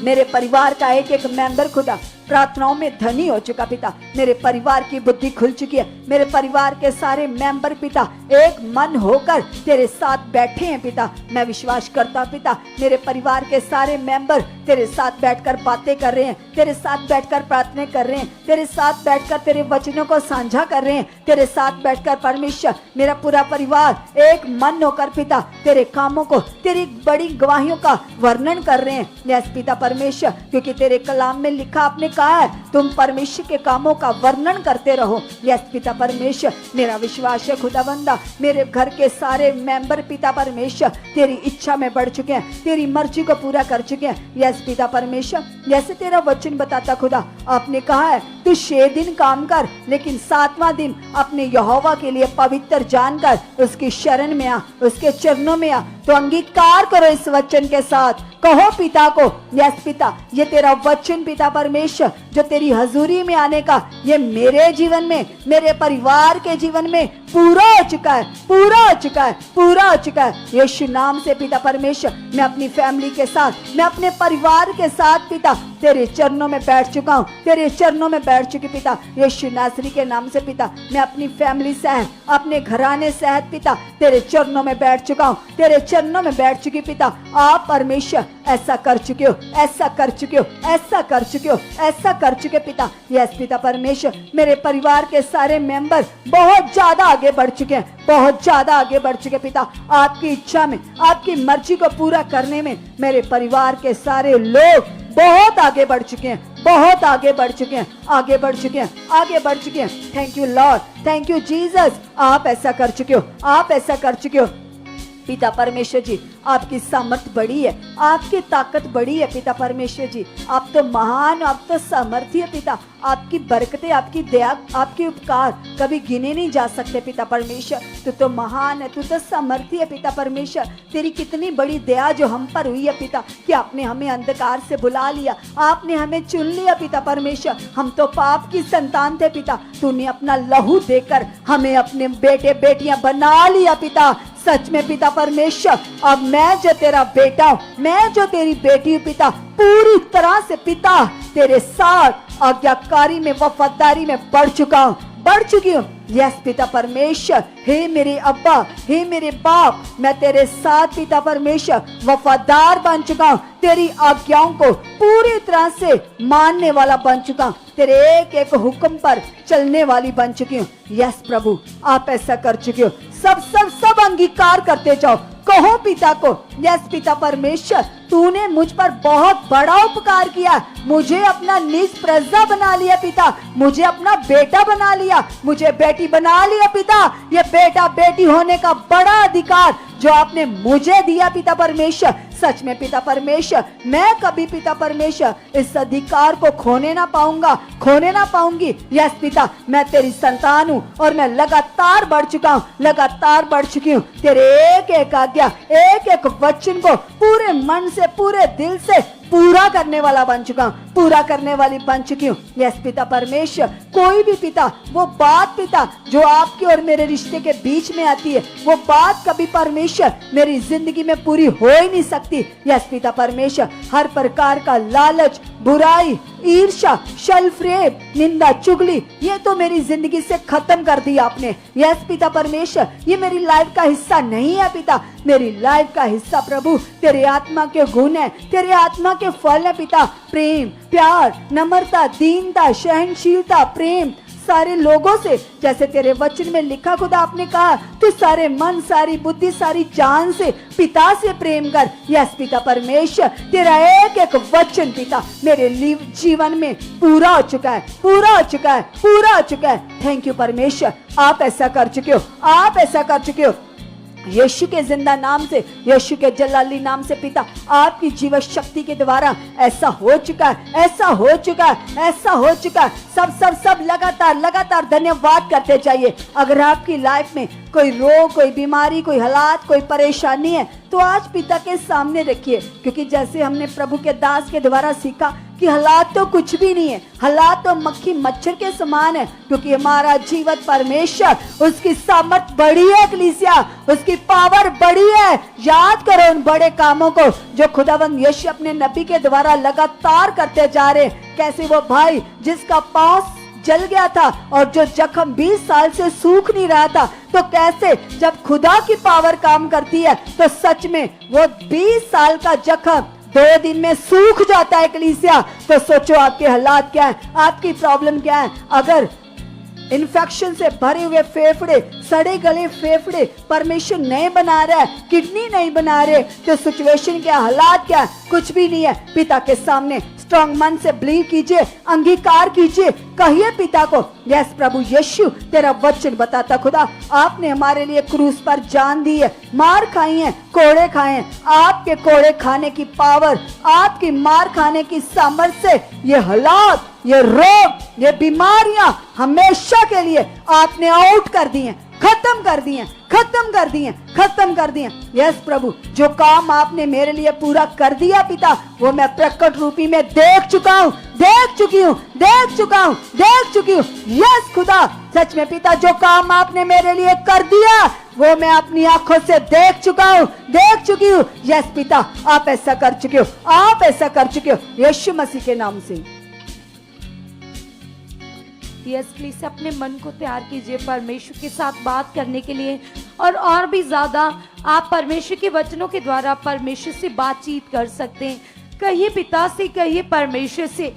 मेरे परिवार का एक एक मेंबर खुदा प्रार्थनाओं में धनी हो चुका पिता। मेरे परिवार की बुद्धि खुल चुकी है, मेरे परिवार के सारे मेंबर पिता एक मन होकर तेरे साथ बैठे हैं पिता। मैं विश्वास करता हूं पिता, मेरे परिवार के सारे मेंबर तेरे साथ बैठकर बातें कर रहे हैं, तेरे साथ बैठकर प्रार्थना कर रहे हैं, तेरे साथ बैठकर तेरे वचनों को साझा कर रहे हैं, तेरे साथ बैठकर परमेश्वर मेरा पूरा परिवार एक मन होकर पिता तेरे कामों को, तेरी बड़ी गवाहियों का वर्णन कर रहे हैं। यस पिता परमेश्वर, क्योंकि तेरे कलाम में लिखा, आपने कहा है तुम परमेश्वर के कामों का वर्णन करते रहो। यस पिता परमेश्वर, मेरा विश्वास है खुदावंदा मेरे घर के सारे मेंबर पिता परमेश्वर तेरी इच्छा में बढ़ चुके हैं, तेरी मर्जी को पूरा कर चुके हैं। यस पिता परमेश्वर, जैसे तेरा वचन बताता खुदा, आपने कहा है तू 6 दिन काम कर, लेकिन 7वां दिन अपने यहोवा के लिए पवित्र जानकर उसकी शरण में आ, उसके चरणों में आ। तो अंगीकार करो इस वचन के साथ, कहो पिता को, यस पिता ये तेरा वचन पिता परमेश्वर जो तेरी हजूरी में आने का, ये मेरे जीवन में, मेरे परिवार के जीवन में पूरा हो चुका है, पूरा हो चुका है, पूरा हो चुका है। यीशु नाम से पिता परमेश्वर, मैं अपनी फैमिली के साथ, मैं अपने परिवार के साथ पिता तेरे चरणों में बैठ चुका हूँ, तेरे चरणों में बैठ चुकी पिता। यीशु नासरी के नाम से पिता, मैं अपनी फैमिली सहित, अपने घराने सहित पिता तेरे चरणों में बैठ चुका हूँ, तेरे चरणों में बैठ चुकी पिता। आप परमेश्वर ऐसा कर चुके हो, ऐसा कर चुके हो, ऐसा कर चुके हो, ऐसा कर चुके पिता। यस पिता परमेश्वर, मेरे परिवार के सारे मेंबर बहुत ज्यादा आगे बढ़ चुके हैं, बहुत ज्यादा आगे बढ़ चुके पिता। आपकी इच्छा में, आपकी मर्जी को पूरा करने में मेरे परिवार के सारे लोग बहुत आगे बढ़ चुके हैं, बहुत आगे बढ़ चुके हैं, आगे बढ़ चुके हैं, आगे बढ़ चुके हैं। Thank you Lord, thank you Jesus, आप ऐसा कर चुके हो, आप ऐसा कर चुके हो पिता परमेश्वर जी। आपकी सामर्थ बड़ी है, आपकी ताकत बड़ी है पिता परमेश्वर जी। आप तो महान, आप तो सामर्थ्य है पिता। आपकी बरकतें, आपकी दया, आपके उपकार कभी गिने नहीं जा सकते पिता परमेश्वर। तू तो महान है, तू तो सामर्थ्य है पिता परमेश्वर। तेरी कितनी बड़ी दया जो हम पर हुई है पिता, कि आपने हमें अंधकार से बुला लिया, आपने हमें चुन लिया पिता परमेश्वर। हम तो पाप की संतान थे पिता, तूने अपना लहू देकर हमें अपने बेटे बेटियां बना लिया पिता। सच में पिता परमेश्वर, अब मैं जो तेरा बेटा हूँ, मैं जो तेरी बेटी हूँ पिता, पूरी तरह से पिता तेरे साथ आज्ञाकारी में, वफादारी में बढ़ चुका हूँ, बढ़ चुकी हूँ। यस पिता परमेश्वर, हे मेरे अब्बा, हे मेरे बाप, मैं तेरे साथ पिता परमेश्वर वफादार बन चुका हूँ। तेरी आज्ञाओं को पूरी तरह से मानने वाला बन चुका हूँ। तेरे एक एक हुक्म पर चलने वाली बन चुकी हूँ। यस प्रभु, आप ऐसा कर चुके हो। सब अंगीकार करते जाओ, कहो पिता को, यस पिता परमेश्वर, तूने मुझ पर बहुत बड़ा उपकार किया। मुझे अपना निज प्रजा बना लिया पिता, मुझे अपना बेटा बना लिया, मुझे बेटी बना लिया पिता। ये बेटा बेटी होने का बड़ा अधिकार जो आपने मुझे दिया पिता परमेश्वर, सच में पिता परमेश्वर, मैं कभी पिता परमेश्वर इस अधिकार को खोने ना पाऊंगा, खोने ना पाऊंगी। यस पिता, मैं तेरी संतान हूँ और मैं लगातार बढ़ चुका हूँ, लगातार बढ़ चुकी हूँ। तेरे एक एक आज्ञा, एक एक वचन को पूरे मन से, पूरे दिल से पूरा करने वाला बन चुका हूँ, पूरा करने वाली बन चुकी हूँ। यस पिता परमेश्वर, कोई भी पिता, वो बात पिता जो आपके और मेरे रिश्ते के बीच में आती है, वो बात कभी परमेश्वर मेरी जिंदगी में पूरी हो ही नहीं सकती। यस पिता परमेश्वर, हर प्रकार का लालच, बुराई, ईर्ष्या, शलफ्रेब, निंदा, चुगली, ये तो मेरी जिंदगी से खत्म कर दिया आपने। यस पिता परमेश्वर, ये मेरी लाइफ का हिस्सा नहीं है पिता। मेरी लाइफ का हिस्सा प्रभु तेरे आत्मा के गुण है, तेरे आत्मा के फल है पिता। प्रेम, प्यार, नम्रता, दीनता, सहनशीलता, प्रेम सारे लोगों से, जैसे तेरे वचन में लिखा खुदा आपने कहा, तू सारे मन, सारी बुद्धि, सारी जान से पिता से प्रेम कर। यस पिता परमेश्वर, तेरा एक एक वचन पिता मेरे जीवन में पूरा हो चुका है, पूरा हो चुका है, पूरा हो चुका है। थैंक यू परमेश्वर, आप ऐसा कर चुके हो, आप ऐसा कर चुके हो। यीशु के जिंदा नाम से, यीशु के जलाली नाम से पिता, आपकी जीवन शक्ति के द्वारा ऐसा हो चुका है, ऐसा हो चुका है, ऐसा हो चुका है। सब लगातार लगातार धन्यवाद करते जाइए। अगर आपकी लाइफ में कोई रोग, कोई बीमारी, कोई हालात, कोई परेशानी है, तो आज पिता के सामने रखिए, क्योंकि जैसे हमने प्रभु के दास के द्वारा सीखा कि हालात तो कुछ भी नहीं है, हालात तो मक्खी मच्छर के समान है, क्योंकि हमारा जीवित परमेश्वर, उसकी सामर्थ बड़ी है कलीसिया, उसकी पावर बड़ी है। याद करो उन बड़े कामों को जो खुदावंद यीशु अपने नबी के द्वारा लगातार करते जा रहे। कैसे वो भाई जिसका पांव जल गया था और जो जख्म 20 साल से सूख नहीं रहा था, तो कैसे जब खुदा की पावर काम करती है तो सच में वो 20 साल का जख्म 2 दिन में सूख जाता है कलीसिया। तो सोचो आपके हालात क्या है, आपकी प्रॉब्लम क्या है। अगर इन्फेक्शन से भरे हुए फेफड़े, सड़े गले फेफड़े परमेश्वर नहीं बना रहा है, किडनी नहीं बना रहे, तो सिचुएशन क्या, हालात क्या, कुछ भी नहीं है। पिता के सामने स्ट्रॉन्ग मन से बिलीव कीजिए, अंगीकार कीजिए, कहिए पिता को, यस प्रभु यीशु, तेरा वचन बताता खुदा, आपने हमारे लिए क्रूस पर जान दी है, मार खाई है, कोड़े खाए हैं। आपके कोड़े खाने की पावर, आपकी मार खाने की सामर्थ्य से ये हालात, ये रोग, ये बीमारियां हमेशा के लिए आपने आउट कर दी हैं, खत्म कर दिए, खत्म कर दिए, खत्म कर दिए। यस प्रभु, जो काम आपने मेरे लिए पूरा कर दिया पिता, वो मैं प्रकट रूपी में देख चुका हूँ, देख चुकी हूँ, देख चुका हूँ, देख चुकी हूँ। यस खुदा, सच में पिता, जो काम आपने मेरे लिए कर दिया वो मैं अपनी आंखों से देख चुका हूँ, देख चुकी हूँ। यस पिता, आप ऐसा कर चुके हो, आप ऐसा कर चुके हो, यीशु मसीह के नाम से।
यस प्लीज अपने मन को तैयार कीजिए परमेश्वर के साथ बात करने के लिए, और भी ज्यादा आप परमेश्वर के वचनों के द्वारा परमेश्वर से बातचीत कर सकते हैं। कहिए पिता से, कहिए परमेश्वर से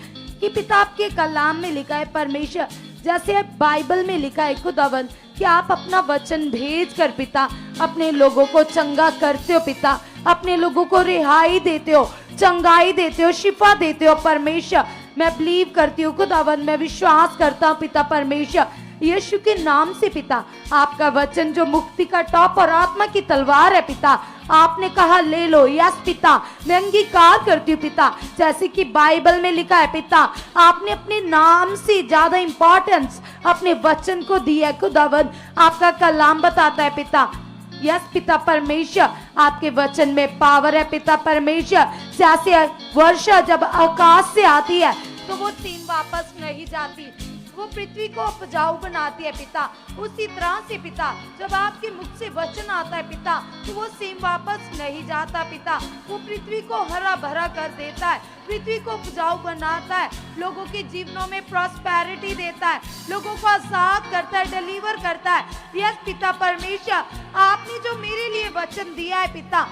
कि पिता, आपके कलाम में लिखा है परमेश्वर, जैसे बाइबल में लिखा है खुदावंद, कि आप अपना वचन भेज कर पिता अपने लोगों को चंगा करते हो पिता, अपने लोगों को रिहाई देते हो, चंगाई देते हो, शिफा देते हो परमेश्वर। मैं बिलीव करती हूँ खुदावंद, मैं विश्वास करता हूँ पिता परमेश्वर, यीशु के नाम से पिता, आपका वचन जो मुक्ति का टॉप और आत्मा की तलवार है पिता, आपने कहा ले लो। यस पिता, मैं अंगीकार करती हूँ पिता, जैसे कि बाइबल में लिखा है पिता, आपने अपने नाम से ज्यादा इंपॉर्टेंस अपने वचन को दिया है खुदावंद। आपका कलाम बताता है पिता, यस पिता परमेश्वर, आपके वचन में पावर है पिता परमेश्वर। जैसे वर्षा जब आकाश से आती है तो वो तीन वापस नहीं जाती,
वो पृथ्वी को उपजाऊ बनाती है पिता। उसी तरह से पिता जब आपके मुख से वचन आता है पिता तो वो सेम वापस नहीं जाता पिता, वो पृथ्वी को हरा भरा कर देता है, पृथ्वी को उपजाऊ बनाता है, लोगों के जीवनों में प्रॉस्पेरिटी देता है, लोगों को आजाद करता है, डिलीवर करता है। यस पिता परमेश्वर, आपने जो मेरे लिए वचन दिया है पिता,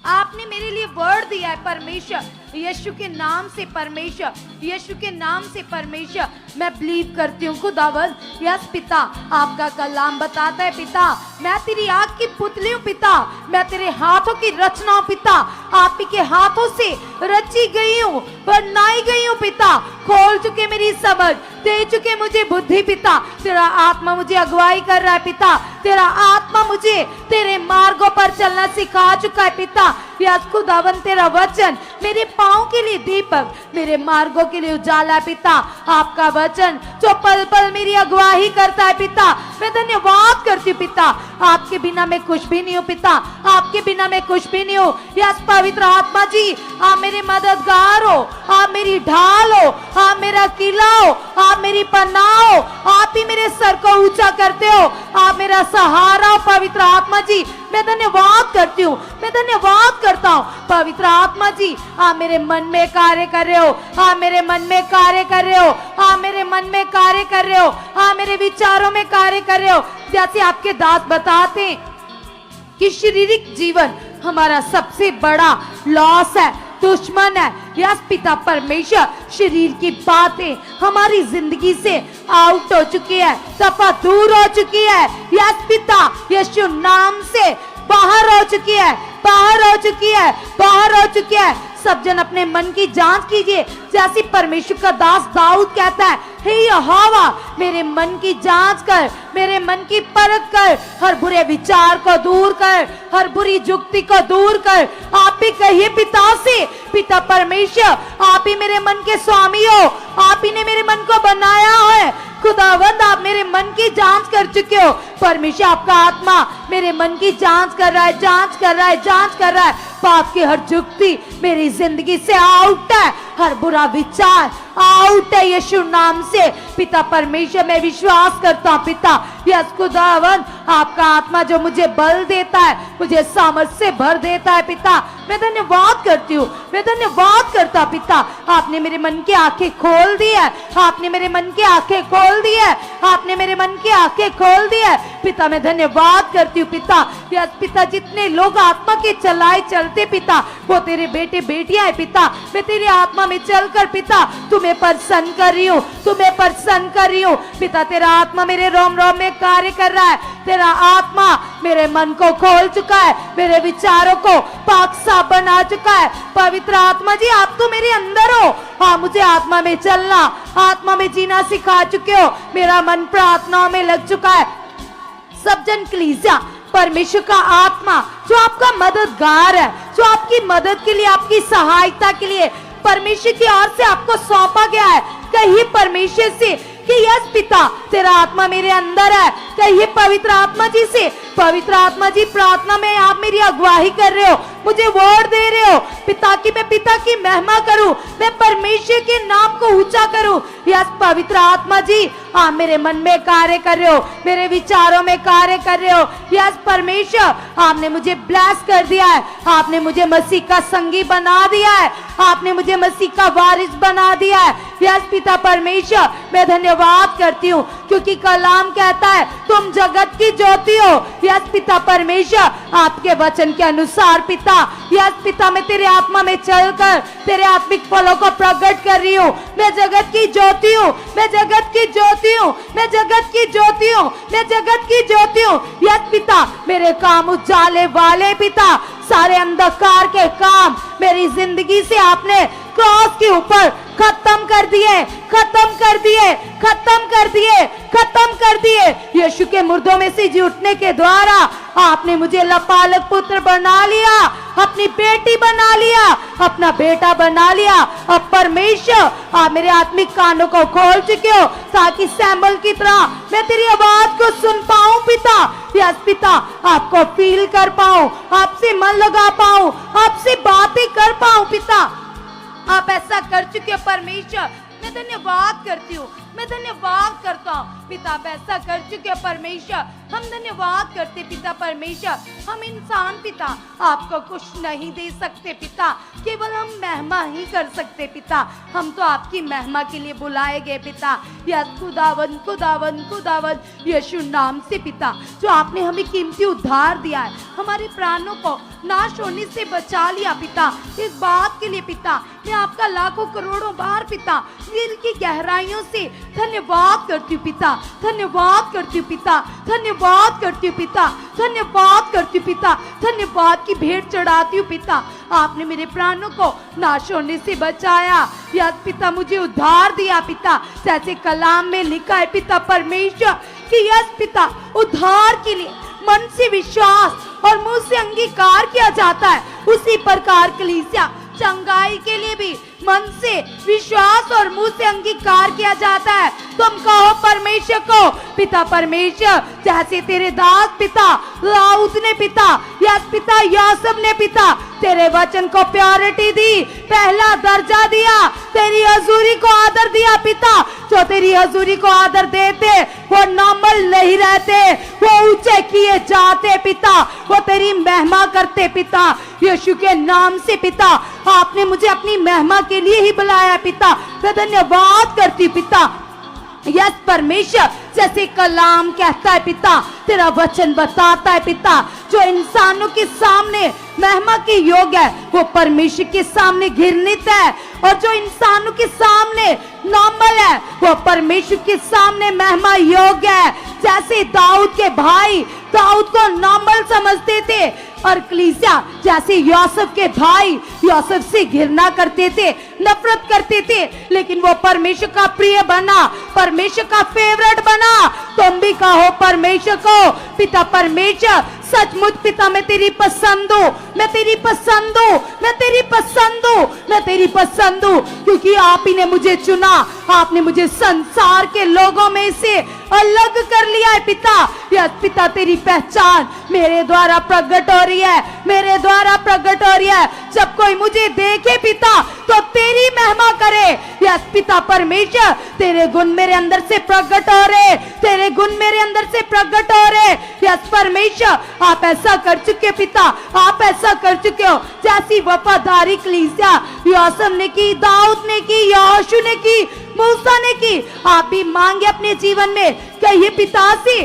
आपने मेरे लिए वर्ड दिया है परमेश्वर, यीशु के नाम से परमेश्वर, यीशु के नाम से परमेश्वर मैं बिलीव करती हूँ खुदावंद। यस पिता, आपका कलाम बताता है पिता मैं तेरी आग की पुतली हूँ पिता, मैं तेरे हाथों की रचना हूँ पिता, आप ही के हाथों से रची गई हूँ, बनाई गई हूँ पिता। खोल चुके मेरी समझ, दे चुके मुझे बुद्धि पिता, तेरा आत्मा मुझे अगुवाई कर रहा है पिता, तेरा आत्मा मुझे तेरे मार्गों पर चलना सिखा चुका है पिता। यस खुदावन, तेरा वचन मेरे पाँव के लिए दीपक, मेरे मार्गों के लिए उजाला है पिता। आपका वचन जो पल पल मेरी अगुवाई करता है पिता, मैं धन्यवाद करती हूँ पिता। आपके बिना मैं कुछ भी नहीं हूँ पिता, आपके बिना मैं कुछ भी नहीं हूँ। यस पवित्र आत्मा जी, आप मेरे मददगार हो, आप मेरी ढाल हो, आप मेरा किला हो, आप मेरी पनाह हो, आप ही मेरे सर को ऊंचा करते हो, आप मेरा सहारा हो। पवित्र आत्मा जी मैं धन्यवाद करती हूँ, मैं धन्यवाद करता हूँ। पवित्र आत्मा जी आप मेरे मन में कार्य कर रहे हो, आप मेरे मन में कार्य कर रहे हो, आप मेरे मन में कार्य कर रहे हो, आप मेरे विचारों में कार्य कर रहे हो। जैसे आपके दास बताते हैं कि शारीरिक जीवन हमारा सबसे बड़ा लॉस है, दुश्मन है। यस पिता परमेश्वर, शरीर की बातें हमारी जिंदगी से आउट हो चुकी है, दफा दूर हो चुकी है। यस पिता, यीशु नाम से बाहर हो चुकी है, बाहर हो चुकी है, बाहर हो चुकी है। सब जन अपने मन की जांच कीजिए, जैसी परमेश्वर का दास दाऊद कहता है, हे यहोवा मेरे मन की जांच कर, मेरे मन की परख कर, हर बुरे विचार को दूर कर, हर बुरी जुक्ति को दूर कर। आप ही कहिए पिता से, पिता परमेश्वर आप ही मेरे मन के स्वामी हो, आप ही ने मेरे मन को बनाया है। खुदावंद आप मेरे मन की जांच कर चुके हो। परमेश्वर आपका आत्मा मेरे मन की जांच कर रहा है, जांच कर रहा है, जांच कर रहा है। पाप की हर जुक्ति मेरी जिंदगी से आउट है, हर बुरा विचार आउट है यीशु नाम से। पिता परमेश्वर मैं विश्वास करता हूँ पिता, यस खुदावंद आपका आत्मा जो मुझे बल देता है, मुझे सामर्थ से भर देता है पिता, मैं धन्यवाद करती हूँ, मैं धन्यवाद करता पिता। आपने मेरे मन की आंखें खोल दी है, आपने मेरे मन की आंखें खोल दी है, आपने मेरे मन की आंखें खोल दी है पिता। मैं धन्यवाद करती हूँ पिता। यस पिता, जितने लोग आत्मा के चलाए चलते पिता वो तेरे बेटे बेटियां है पिता। मैं तेरी आत्मा में चलकर पिता तुम्हें प्रसन्न कर रही हूँ, तुम्हें प्रसन्न कर रही हूँ पिता। तेरा आत्मा मेरे रोम रोम में कार्य कर रहा है, तेरा आत्मा मेरे मन को खोल चुका है, मेरे विचारों को पाक साफ बना चुका है। पवित्र आत्मा जी आप तो मेरे अंदर हो, हाँ मुझे आत्मा में चलना, आत्मा में जीना सिखा चुके हो। मेरा मन प्रार्थनाओं में लग चुका है। सब जन कलीसिया, परमेश्वर का आत्मा जो आपका मददगार है, जो आपकी मदद के लिए, आपकी सहायता के लिए परमेश्वर की ओर से आपको सौंपा गया है। कहिए परमेश्वर से कि यस पिता तेरा आत्मा मेरे अंदर है। कहिए पवित्र आत्मा जी से, पवित्र आत्मा जी प्रार्थना में आप मेरी अगुवाई कर रहे हो, मुझे वर्ड दे रहे हो पिता की मैं पिता की महिमा करूं, मैं परमेश्वर के नाम को ऊंचा करूं। यस पवित्र आत्मा जी आप मेरे मन में कार्य कर रहे हो, मेरे विचारों में कार्य कर रहे हो। यस परमेश्वर आपने मुझे ब्लेस कर दिया है, आपने मुझे मसीह का संगी बना दिया है, आपने मुझे मसीह का वारिस बना दिया है। यस पिता परमेश्वर मैं धन्यवाद करती हूँ क्योंकि कलाम कहता है तुम जगत की ज्योति हो। यस पिता परमेश्वर आपके वचन के अनुसार पिता, यस पिता मैं तेरे आत्मा में चलकर तेरे आत्मिक फलों को प्रकट कर रही हूँ। मैं जगत की ज्योति हूँ, मैं जगत की ज्योति हूँ, मैं जगत की ज्योति हूँ, मैं जगत की ज्योति हूँ। यस पिता मेरे काम उजाले वाले पिता, सारे अंधकार के काम मेरी जिंदगी से आपने क्रॉस के ऊपर खत्म कर दिए, खत्म कर दिए, खत्म कर दिए, खत्म कर दिए। यीशु के मुर्दों में से जी उठने के द्वारा आपने मुझे लपालक पुत्र बना लिया, अपनी बेटी बना लिया, अपना बेटा बना लिया। अब परमेश्वर आप मेरे आत्मिक कानों को खोल चुके हो ताकि सैमुअल की तरह मैं तेरी आवाज को सुन पाऊं पिता। यस पिता आपको फील कर पाऊं, आपसे मन लगा पाऊं, आपसे बातें कर पाऊं पिता। आप ऐसा कर चुके हो परमेश्वर। मैं धन्यवाद करती हूँ, मैं धन्यवाद करता हूँ पिता। आप ऐसा कर चुके हो परमेश्वर, हम धन्यवाद करते पिता परमेश्वर। हम इंसान पिता आपको कुछ नहीं दे सकते पिता, केवल हम महिमा ही कर सकते पिता। हम तो आपकी महिमा के लिए बुलाए गए पिता। या खुदावन खुदावन खुदावन यीशु नाम से पिता, जो आपने हमें कीमती उद्धार दिया है, हमारे प्राणों को नाश होने से बचा लिया पिता। इस बात के लिए पिता मैं आपका लाखों करोड़ों बार पिता दिल की गहराइयों से धन्यवाद करती हूँ पिता, धन्यवाद करती हूँ पिता, धन्यवाद करती हूँ पिता, धन्यवाद करती हूँ पिता, धन्यवाद की भेंट चढ़ाती हूँ पिता। आपने मेरे प्राणों को नाश होने से बचाया। यस पिता, मुझे उद्धार दिया पिता, जैसे कलाम में लिखा है पिता परमेश्वर कि यस पिता उद्धार के लिए मन से विश्वास और मुंह से अंगीकार किया जाता है, उसी प्रकार कलीसिया चंगाई के लिए भी मन से विश्वास और मुंह से अंगीकार किया जाता है। तुम कहो परमेश्वर को पिता परमेश्वर, जैसे तेरे दास पिता दाऊद ने पिता या पिता यूसुफ ने पिता तेरे वचन को प्योरिटी दी, पहला दर्जा दिया, तेरी हजूरी को आदर दिया पिता। जो तेरी हजूरी को आदर देते वो नॉर्मल नहीं रहते, वो ऊंचे किए जाते पिता, वो तेरी महिमा करते पिता। यीशु के नाम से पिता आपने मुझे अपनी महिमा के लिए ही बुलाया पिता, मैं धन्यवाद करती पिता। यस परमेश्वर, जैसे कलाम कहता है पिता, तेरा वचन बताता है पिता, जो इंसानों के सामने महिमा के योग्य है वो परमेश्वर के सामने घृणित है, और जो इंसानों के सामने नॉर्मल है वो परमेश्वर के सामने महिमा योग्य है। जैसे दाऊद के भाई दाऊद को नॉर्मल समझते थे, और कलीसिया जैसे यूसुफ के भाई यूसुफ से घृणा करते थे, नफरत करते थे, लेकिन वो परमेश्वर का प्रिय बना, परमेश्वर का फेवरेट बना। तुम भी कहो परमेश्वर को पिता परमेश्वर, सचमुच पिता मैं तेरी पसंद हूँ, मैं तेरी पसंद हूँ, मैं तेरी पसंद हूँ, मैं तेरी पसंद हूँ, क्योंकि आप ही ने मुझे चुना, आपने मुझे संसार के लोगों में से अलग कर लिया है पिता। यस पिता, तेरी पहचान मेरे द्वारा प्रकट हो रही है, मेरे द्वारा प्रकट हो रही है। जब कोई मुझे देखे पिता तो तेरी महिमा करे। यस पिता परमेश्वर, तेरे गुण मेरे अंदर से प्रकट हो रहे, तेरे गुण मेरे अंदर से प्रकट हो रहे। यस परमेश्वर, आप ऐसा कर चुके पिता, आप ऐसा कर चुके हो। जैसी वफादारी कलीसिया यूसुफ ने की, दाऊद ने की, यहोशू ने की, मूसा ने की, आप भी मांगे अपने जीवन में। कहिए पिता से,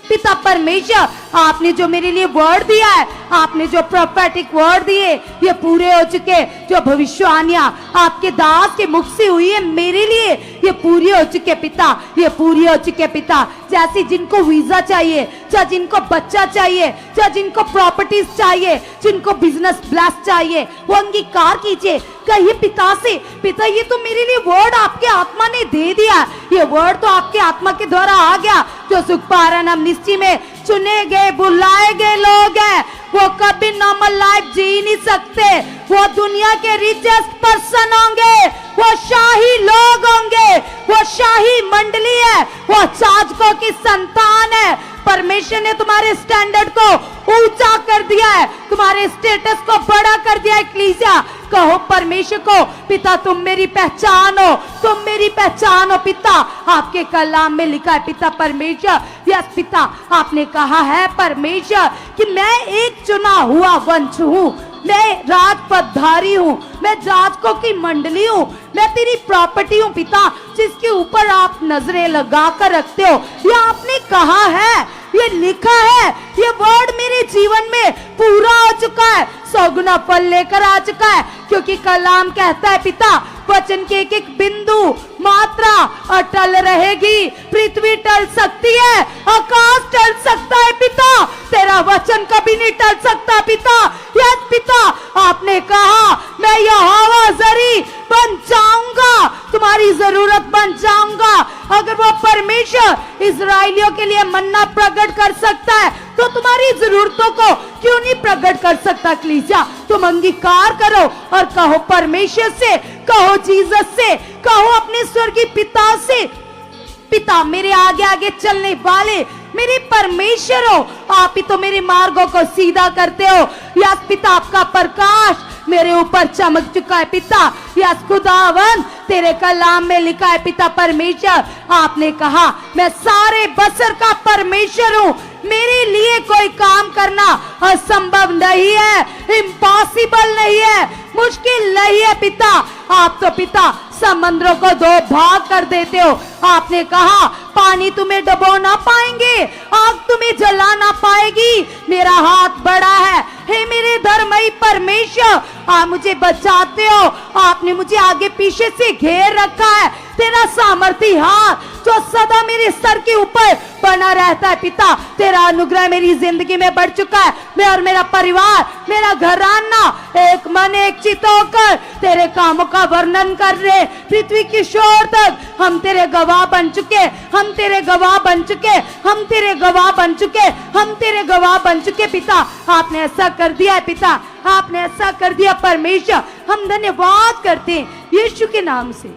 पिता परमेश्वर आपने जो मेरे लिए वर्ड दिया है, आपने जो प्रोफेटिक वर्ड दिए ये पूरे हो चुके। जो भविष्यवाणियां आपके दास के मुख से हुई है मेरे लिए, ये पूरी हो चुके पिता, ये पूरी हो चुके पिता। जैसे जिनको वीजा चाहिए, चाहे जिनको बच्चा चाहिए, चाहे जिनको प्रॉपर्टीज चाहिए, जिनको बिजनेस ब्लेस चाहिए, वो अंगीकार कीजिए। कहिए पिता से, पिता ये तो मेरे लिए वर्ड आपके आत्मा ने दे दिया, ये वर्ड तो आपके आत्मा के द्वारा आ गया। जो सुख पारण अमनिस्टी में चुने गए बुलाए गए लोग हैं, वो कभी नॉर्मल लाइफ जी नहीं सकते, वो दुनिया के रिचेस्ट पर्सन होंगे, वो शाही लोग होंगे, वो शाही मंडली है, वो याजकों की संतान है। परमेश्वर ने तुम्हारे स्टैंडर्ड को ऊंचा कर दिया है, तुम्हारे स्टेटस को बड़ा कर दिया है। कलीसिया कहो परमेश्वर को पिता तुम मेरी पहचान हो, तुम मेरी पहचान हो पिता। आपके कलाम में लिखा है पिता परमेश्वर, यस पिता आपने कहा है परमेश्वर कि मैं एक चुना हुआ वंश हूँ, मैं राजपदधारी हूँ, मैं याजकों की मंडली हूँ, मैं तेरी प्रॉपर्टी हूँ पिता, जिसके ऊपर आप नजरें लगा कर रखते हो। ये आपने कहा है, ये लिखा है, ये वर्ड मेरे जीवन में पूरा हो चुका है, 100 गुना फल लेकर आ चुका है। क्योंकि कलाम कहता है पिता वचन के एक एक बिंदु मात्रा अटल रहेगी। पृथ्वी टल सकती है, आकाश टल सकता है पिता, तेरा वचन कभी नहीं टल सकता पिता। यस पिता आपने कहा मैं यहोवा जरी बन जाऊंगा, तुम्हारी जरूरत बन जाऊंगा। अगर वो परमेश्वर इजराइलियों के लिए मन्ना प्रकट कर सकता है तो तुम्हारी जरूरतों को क्यों नहीं प्रकट कर सकता। कलीसिया तुम अंगीकार करो और कहो परमेश्वर से, कहो जीसस से, कहो अपने स्वर्गीय पिता से, पिता मेरे आगे आगे चलने वाले मेरे परमेश्वर हो, आप ही तो मेरे मार्गों को सीधा करते हो। यस पिता आपका प्रकाश मेरे ऊपर चमक चुका है पिता। यस खुदावन, तेरे कलाम में लिखा है पिता परमेश्वर, आपने कहा मैं सारे बसर का परमेश्वर हूँ, मेरे लिए कोई काम करना असंभव नहीं है, इम्पॉसिबल नहीं है, मुश्किल नहीं है पिता। आप तो पिता समंदरों को दो भाग कर देते हो। आपने कहा पानी तुम्हें डुबो ना पाएंगे, आग तुम्हें जला ना पाएगी, मेरा हाथ बड़ा है। हे मेरे धर्मई परमेश्वर, आप मुझे बचाते हो, आपने मुझे आगे पीछे से घेर रखा है। तेरा सामर्थी हाथ जो सदा मेरे सर के ऊपर बना रहता है पिता, तेरा अनुग्रह मेरी जिंदगी में बढ़ चुका है। मैं और मेरा परिवार, मेरा घराना एक मन एक चित होकर तेरे कामों का वर्णन कर रहे। पृथ्वी की शोर तक हम तेरे गवाह बन चुके, हम तेरे गवाह बन चुके, हम तेरे गवाह बन चुके, हम तेरे गवाह बन चुके पिता। आपने ऐसा कर दिया है पिता, आपने ऐसा कर दिया परमेश्वर, हम धन्यवाद करते हैं यीशु के नाम से।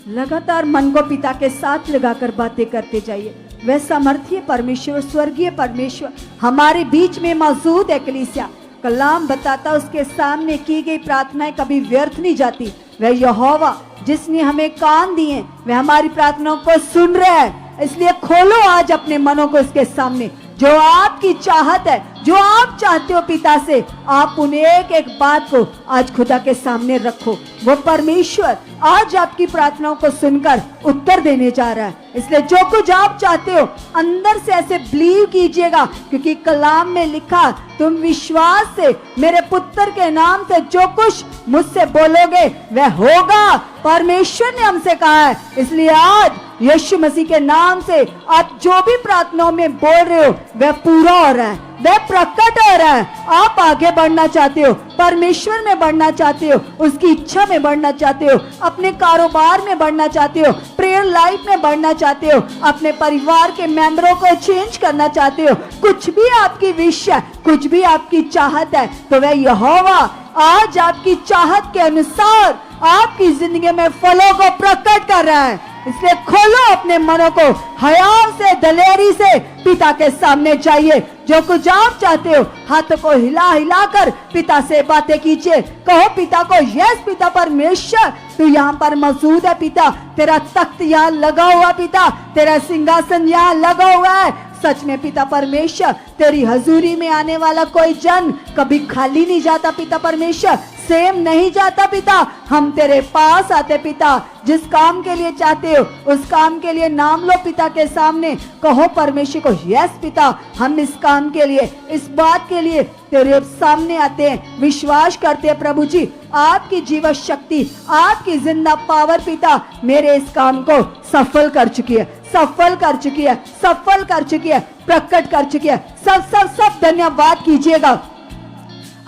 लगातार मन को पिता के साथ लगाकर बातें करते जाइए। वह सामर्थ्य परमेश्वर, स्वर्गीय परमेश्वर हमारे बीच में मौजूद है। कलीसिया कलाम बताता उसके सामने की गई प्रार्थनाएं कभी व्यर्थ नहीं जाती। वह यहोवा जिसने हमें कान दिए, वह हमारी प्रार्थनाओं को सुन रहा है। इसलिए खोलो आज अपने मनों को इसके सामने। जो आपकी चाहत है, जो आप चाहते हो पिता से, आप उन एक एक बात को आज खुदा के सामने रखो। वो परमेश्वर आज आपकी प्रार्थनाओं को सुनकर उत्तर देने जा रहा है। इसलिए जो कुछ आप चाहते हो अंदर से ऐसे बिलीव कीजिएगा, क्योंकि कलाम में लिखा तुम विश्वास से मेरे पुत्र के नाम से जो कुछ मुझसे बोलोगे वह होगा। परमेश्वर ने हमसे कहा है। इसलिए आज यीशु मसीह के नाम से आप जो भी प्रार्थनाओं में बोल रहे हो वह पूरा हो रहा है, वह प्रकट हो रहा है। आप आगे बढ़ना चाहते हो, परमेश्वर में बढ़ना चाहते हो, उसकी इच्छा में बढ़ना चाहते हो, अपने कारोबार में बढ़ना चाहते हो, प्रेयर लाइफ में बढ़ना चाहते हो, अपने परिवार के मेंबरों को चेंज करना चाहते हो, कुछ भी आपकी विश है, कुछ भी आपकी चाहत है, तो वह यहोवा आज आपकी चाहत के अनुसार आपकी जिंदगी में फलों को प्रकट कर रहा है। इसलिए खोलो अपने मनों को, हयाव से, दलेरी से पिता के सामने जाइए। जो कुछ आप चाहते हो हाथों को हिला हिला कर पिता से बातें कीजिए। कहो पिता को, यस पिता परमेश्वर तू यहाँ पर मौजूद है पिता, तेरा तख्त यहाँ लगा हुआ पिता, तेरा सिंहासन यहाँ लगा हुआ है। सच में पिता परमेश्वर, तेरी हजूरी में आने वाला कोई जन कभी खाली नहीं जाता पिता परमेश्वर, सेम नहीं जाता पिता। हम तेरे पास आते पिता, जिस काम के लिए चाहते हो उस काम के लिए नाम लो पिता के सामने। कहो परमेश्वर को, यस पिता हम इस काम के लिए, इस बात के लिए तेरे सामने आते हैं, विश्वास करते हैं प्रभु जी आपकी जीवन शक्ति, आपकी जिंदा पावर पिता मेरे इस काम को सफल कर चुकी है, सफल कर चुकी है, सफल कर चुकी है, प्रकट कर चुकी है। सब सब सब धन्यवाद कीजिएगा।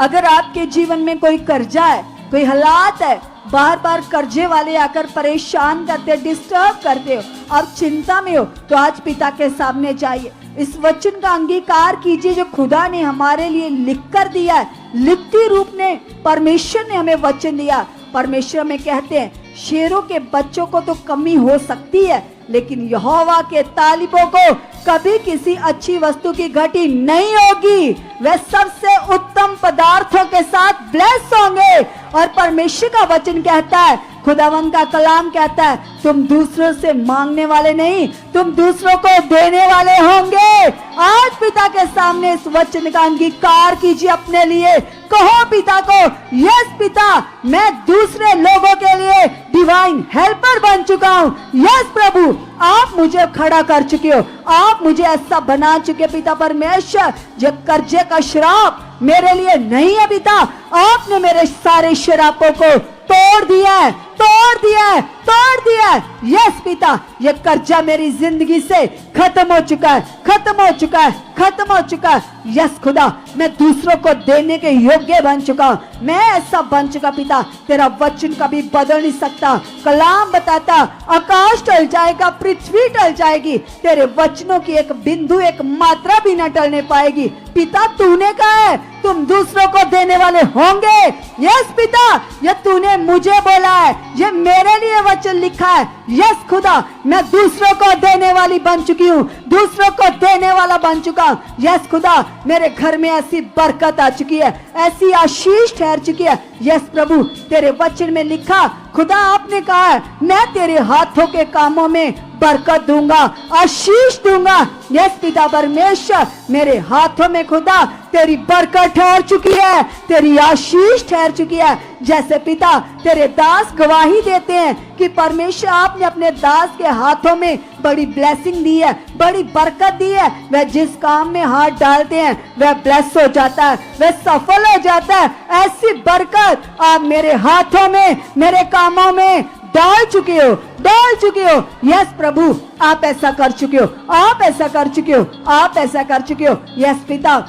अगर आपके जीवन में कोई कर्जा है, कोई हालात है, बार बार कर्जे वाले आकर परेशान करते, डिस्टर्ब करते हो, आप चिंता में हो, तो आज पिता के सामने जाइए, इस वचन का अंगीकार कीजिए जो खुदा ने हमारे लिए लिख कर दिया है। लिखती रूप ने परमेश्वर ने हमें वचन दिया। परमेश्वर में कहते हैं शेरों के बच्चों को तो कमी हो सकती है, लेकिन यहोवा के तालिबों को कभी किसी अच्छी वस्तु की घटी नहीं होगी। वे सबसे उत्तम पदार्थों के साथ ब्लेस होंगे। और परमेश्वर का वचन कहता है, खुदावन का कलाम कहता है, तुम दूसरों से मांगने वाले नहीं, तुम दूसरों को देने वाले होंगे। आज पिता के सामने इस वचन का अंगीकार कीजिए अपने लिए। कहो पिता को, यस पिता मैं दूसरे लोगों के लिए डिवाइन हेल्पर बन चुका हूँ। यस प्रभु आप मुझे खड़ा कर चुके हो, आप मुझे ऐसा बना चुके पिता परमेश्वर, जो कर्जे का श्राप मेरे लिए नहीं है पिता। आपने मेरे सारे श्रापों को तोड़ दिया है, तोड़ दिया है, तोड़ दिया है। यस पिता ये कर्जा मेरी जिंदगी से खत्म हो चुका है, खत्म हो चुका है, खत्म हो चुका है। यस खुदा मैं दूसरों को देने के योग्य बन चुका हूँ, मैं ऐसा बन चुका पिता। तेरा वचन कभी बदल नहीं सकता। कलाम बताता आकाश टल जाएगा, पृथ्वी टल जाएगी, तेरे वचनों की एक बिंदु, एक मात्रा भी न टलने पाएगी। पिता तूने कहा है तुम दूसरों को देने वाले होंगे। यस पिता, ये तूने मुझे बोला है, ये मेरे लिए वचन लिखा है। यस खुदा, मैं दूसरों को देने वाली बन चुकी हूँ, दूसरों को देने वाला बन चुका हूँ। यस खुदा, मेरे घर में ऐसी बरकत आ चुकी है, ऐसी आशीष ठहर चुकी है। यस प्रभु, तेरे वचन में लिखा खुदा, आपने कहा है मैं तेरे हाथों के कामों में बरकत दूंगा, आशीष दूंगा। यस पिता परमेश्वर, मेरे हाथों में खुदा तेरी बरकत ठहर चुकी है, तेरी आशीष ठहर चुकी है। जैसे पिता तेरे दास गवाही देते हैं कि परमेश्वर आपने अपने दास के हाथों में बड़ी ब्लेसिंग दी है, बड़ी बरकत दी है। वह जिस काम में हाथ डालते हैं वह ब्लेस हो जाता है, वह सफल हो जाता है। ऐसी बरकत आप मेरे हाथों में, मेरे कामों में डाल चुके हो, डाल चुके हो। यस प्रभु, आप ऐसा कर चुके हो, आप ऐसा कर चुके हो, आप ऐसा कर चुके हो। यस पिता,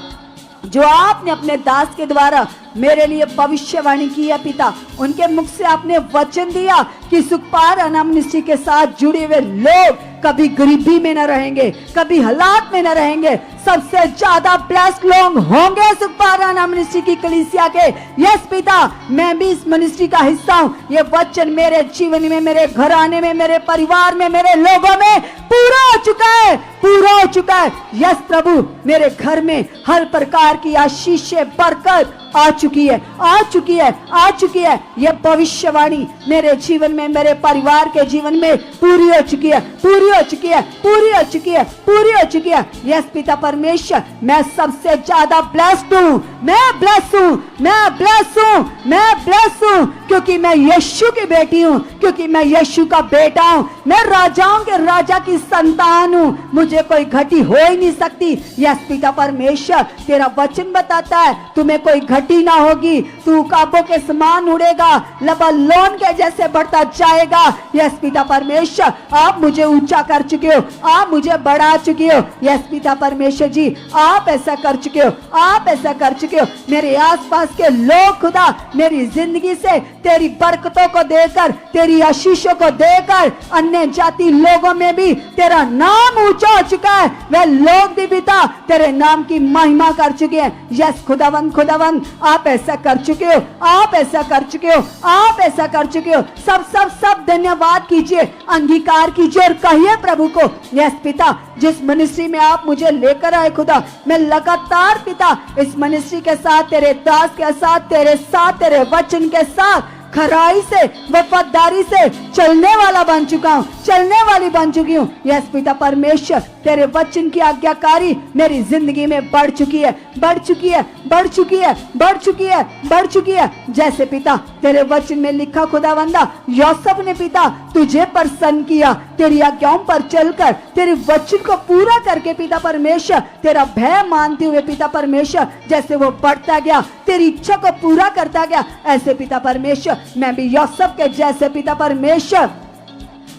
जो आपने अपने दास के द्वारा मेरे लिए भविष्यवाणी की है पिता, उनके मुख से आपने वचन दिया कि सुखपाल आना मिनिस्ट्री के साथ जुड़े हुए लोग कभी गरीबी में न रहेंगे, कभी हालात में न रहेंगे, सबसे ज्यादा ब्लेस्ड लोग होंगे सुखपाल आना मिनिस्ट्री की कलीसिया के। यस पिता, मैं भी इस मिनिस्ट्री का हिस्सा हूँ। ये वचन मेरे जीवन में, मेरे घराने में, मेरे परिवार में, मेरे लोगों में पूरा हो चुका है, पूरा हो चुका है। यस प्रभु, मेरे घर में हर प्रकार की आशीष बरकत आ चुकी है, आ चुकी है, आ चुकी है। यह भविष्यवाणी मेरे जीवन में, मेरे परिवार के जीवन में पूरी हो चुकी है, पूरी हो चुकी है, पूरी हो चुकी है, पूरी हो चुकी है। यस पिता परमेश्वर, मैं सबसे ज्यादा ब्लेस्ड हूँ, मैं ब्लेस्ड हूँ, मैं ब्लेस्ड हूँ, मैं ब्लेस्ड हूँ, क्योंकि मैं यीशु की बेटी हूँ, क्योंकि मैं यीशु का बेटा हूँ। मैं राजाओं के राजा की संतान हूँ, मुझे कोई घटी हो ही नहीं सकती। यस पिता परमेश्वर, तेरा वचन बताता है तुम्हें कोई घटी ना होगी, तू काबों के समान उड़ेगा, लबानोन के जैसे बढ़ता जाएगा। यस पिता परमेश्वर, आप मुझे ऊंचा कर चुके हो, आप मुझे बढ़ा चुके हो। यस पिता परमेश्वर जी, आप ऐसा कर चुके हो, आप ऐसा कर चुके हो। मेरे आसपास के लोग खुदा मेरी जिंदगी से तेरी बरकतों को देकर, तेरी आशीषों को देकर अन्य जाति लोगों में भी तेरा नाम ऊंचा हो चुका है। वह लोग भी पिता तेरे नाम की महिमा कर चुके हैं। यस खुदावंद, खुदावंद, आप ऐसा कर चुके हो, आप ऐसा कर चुके हो, आप ऐसा कर चुके हो। सब सब सब धन्यवाद कीजिए, अंगीकार कीजिए और कहिए प्रभु को। यस पिता, जिस मिनिस्ट्री में आप मुझे लेकर आए खुदा, मैं लगातार पिता इस मिनिस्ट्री के साथ, तेरे दास के साथ, तेरे साथ, तेरे वचन के साथ खराई से, वफादारी से चलने वाला बन चुका हूँ, चलने वाली बन चुकी हूँ। यस पिता परमेश्वर, तेरे वचन की आज्ञाकारी मेरी जिंदगी में बढ़ चुकी है, बढ़ चुकी है, बढ़ चुकी है, बढ़ चुकी है, बढ़ चुकी है। जैसे पिता तेरे वचन में लिखा खुदावंदा, यूसुफ ने पिता तुझे प्रसन्न किया, तेरी आज्ञाओं पर चलकर, तेरे वचन को पूरा करके पिता परमेश्वर, तेरा भय मानते हुए पिता परमेश्वर, जैसे वो बढ़ता गया, तेरी इच्छा को पूरा करता गया, ऐसे पिता परमेश्वर मैं भी यूसुफ के जैसे पिता परमेश्वर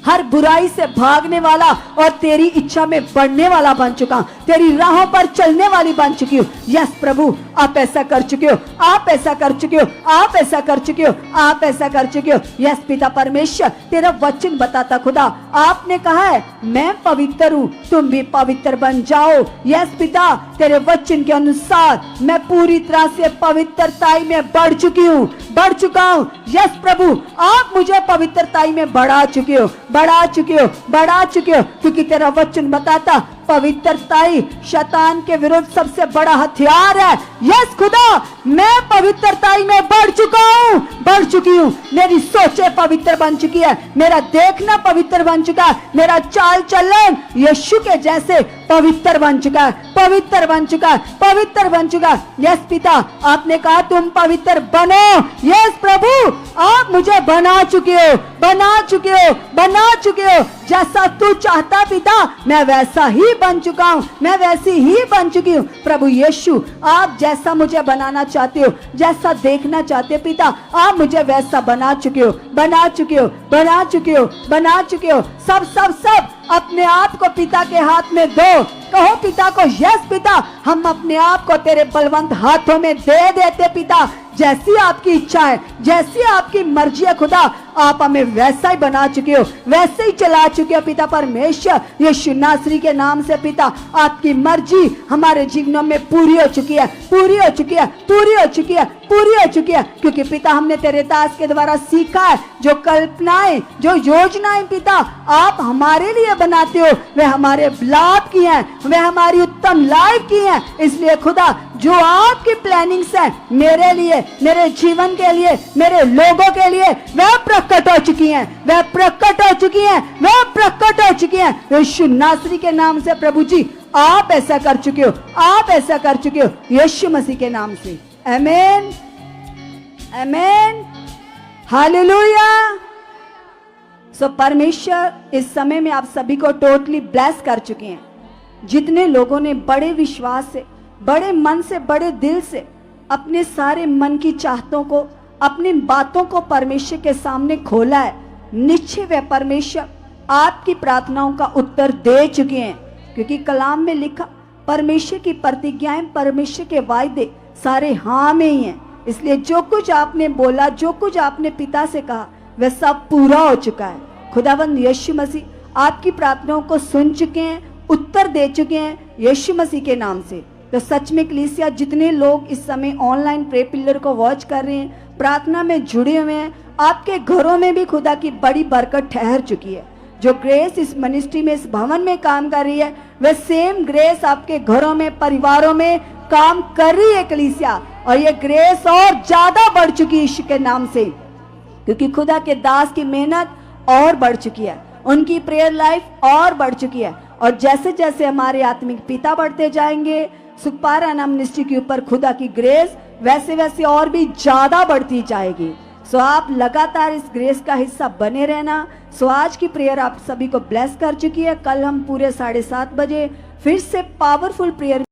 हर बुराई से भागने वाला और तेरी इच्छा में बढ़ने वाला बन चुका हूं, तेरी राहों पर चलने वाली बन चुकी हूँ। यस प्रभु, आप ऐसा कर चुके हो, आप ऐसा कर चुके हो, आप ऐसा कर चुके हो, आप ऐसा कर चुके हो। यस पिता परमेश्वर, तेरा वचन बताता खुदा, आपने कहा है मैं पवित्र हूँ, तुम भी पवित्र बन जाओ। यस पिता, तेरे वचन के अनुसार मैं पूरी तरह से पवित्रताई में बढ़ चुकी हूँ, बढ़ चुका हूँ। यस प्रभु, आप मुझे पवित्रताई में बढ़ा चुके हो, बढ़ा चुके हो, बढ़ा चुके हो, क्योंकि तेरा वचन बताता पवित्रताई शैतान के विरुद्ध सबसे बड़ा हथियार है। यस खुदा, मैं पवित्रताई में बढ़ चुका हूँ, बढ़ चुकी हूँ। मेरी सोचें पवित्र बन चुकी है, मेरा देखना पवित्र बन चुका है, मेरा चाल चलन यीशु के जैसे पवित्र बन चुका है, पवित्र बन चुका है, पवित्र बन चुका है। यस पिता, आपने कहा तुम पवित्र बनो। यस प्रभु, आप मुझे बना चुके हो, बना चुके हो, बना चुके हो। जैसा तू चाहता पिता, मैं वैसा ही बन चुका हूँ, मैं वैसी ही बन चुकी हूँ। प्रभु यीशु, आप जैसा मुझे बनाना चाहते हो, जैसा देखना चाहते हो पिता, आप मुझे वैसा बना चुके हो, बना चुके हो, बना चुके हो, बना चुके हो। सब सब सब अपने आप को पिता के हाथ में दो, कहो पिता को, यस पिता, हम अपने आप को तेरे बलवंत हाथों में दे देते पिता। जैसी आपकी इच्छा है, जैसी आपकी मर्जी है खुदा, आप हमें वैसा ही बना चुके हो, वैसे ही चला चुके हो पिता परमेश्वर। यीशु नासरी के नाम से पिता आपकी मर्जी हमारे जीवनों में पूरी हो चुकी है, पूरी हो चुकी है, पूरी हो चुकी है, पूरी हो चुकी है। क्योंकि पिता हमने तेरे दास के द्वारा सीखा है, जो कल्पनाएं, जो योजनाएं पिता आप हमारे लिए बनाते हो, वे हमारे लाभ की हैं, वे हमारी उत्तम लाइफ की हैं। इसलिए खुदा जो आपकी प्लानिंग्स है मेरे लिए, मेरे जीवन के लिए, मेरे लोगों के लिए, वह प्रकट हो चुकी हैं, वह प्रकट हो चुकी हैं, वह प्रकट हो चुकी हैं। यीशु नासरी के नाम से प्रभु जी आप ऐसा कर चुके हो, आप ऐसा कर चुके हो यीशु मसीह के नाम से। आमीन, आमीन, हालेलुया। सो परमेश्वर इस समय में आप सभी को टोटली ब्लेस कर चुके हैं। जितने लोगों ने बड़े विश्वास से, बड़े मन से, बड़े दिल से अपने सारे मन की चाहतों को, अपनी बातों को परमेश्वर के सामने खोला है, निश्चय वे परमेश्वर आपकी प्रार्थनाओं का उत्तर दे चुके हैं। क्योंकि कलाम में लिखा परमेश्वर की प्रतिज्ञाएं, परमेश्वर के वायदे सारे हाँ में ही हैं। इसलिए जो कुछ आपने बोला, जो कुछ आपने पिता से कहा, वह सब पूरा हो चुका है। खुदावंद यीशु मसीह आपकी प्रार्थनाओं को सुन चुके हैं, उत्तर दे चुके हैं यीशु मसीह के नाम से। तो सच में कलीसिया जितने लोग इस समय ऑनलाइन प्रे पिलर को वॉच कर रहे हैं, प्रार्थना में जुड़े हुए हैं, आपके घरों में भी खुदा की बड़ी बरकत ठहर चुकी है। जो ग्रेस इस मिनिस्ट्री में, इस भवन में काम कर रही है, वह सेम ग्रेस आपके घरों में, परिवारों में काम कर रही है कलीसिया। और ये ग्रेस और ज्यादा बढ़ चुकी है यीशु के नाम से, क्योंकि खुदा के दास की मेहनत और बढ़ चुकी है, उनकी प्रेयर लाइफ और बढ़ चुकी है। और जैसे जैसे हमारे आत्मिक पिता बढ़ते जाएंगे, सुखपारा नाम मिनिस्ट्री के ऊपर खुदा की ग्रेस वैसे वैसे और भी ज्यादा बढ़ती जाएगी। सो आप लगातार इस ग्रेस का हिस्सा बने रहना। सो आज की प्रेयर आप सभी को ब्लेस कर चुकी है। कल हम पूरे 7:30 बजे फिर से पावरफुल प्रेयर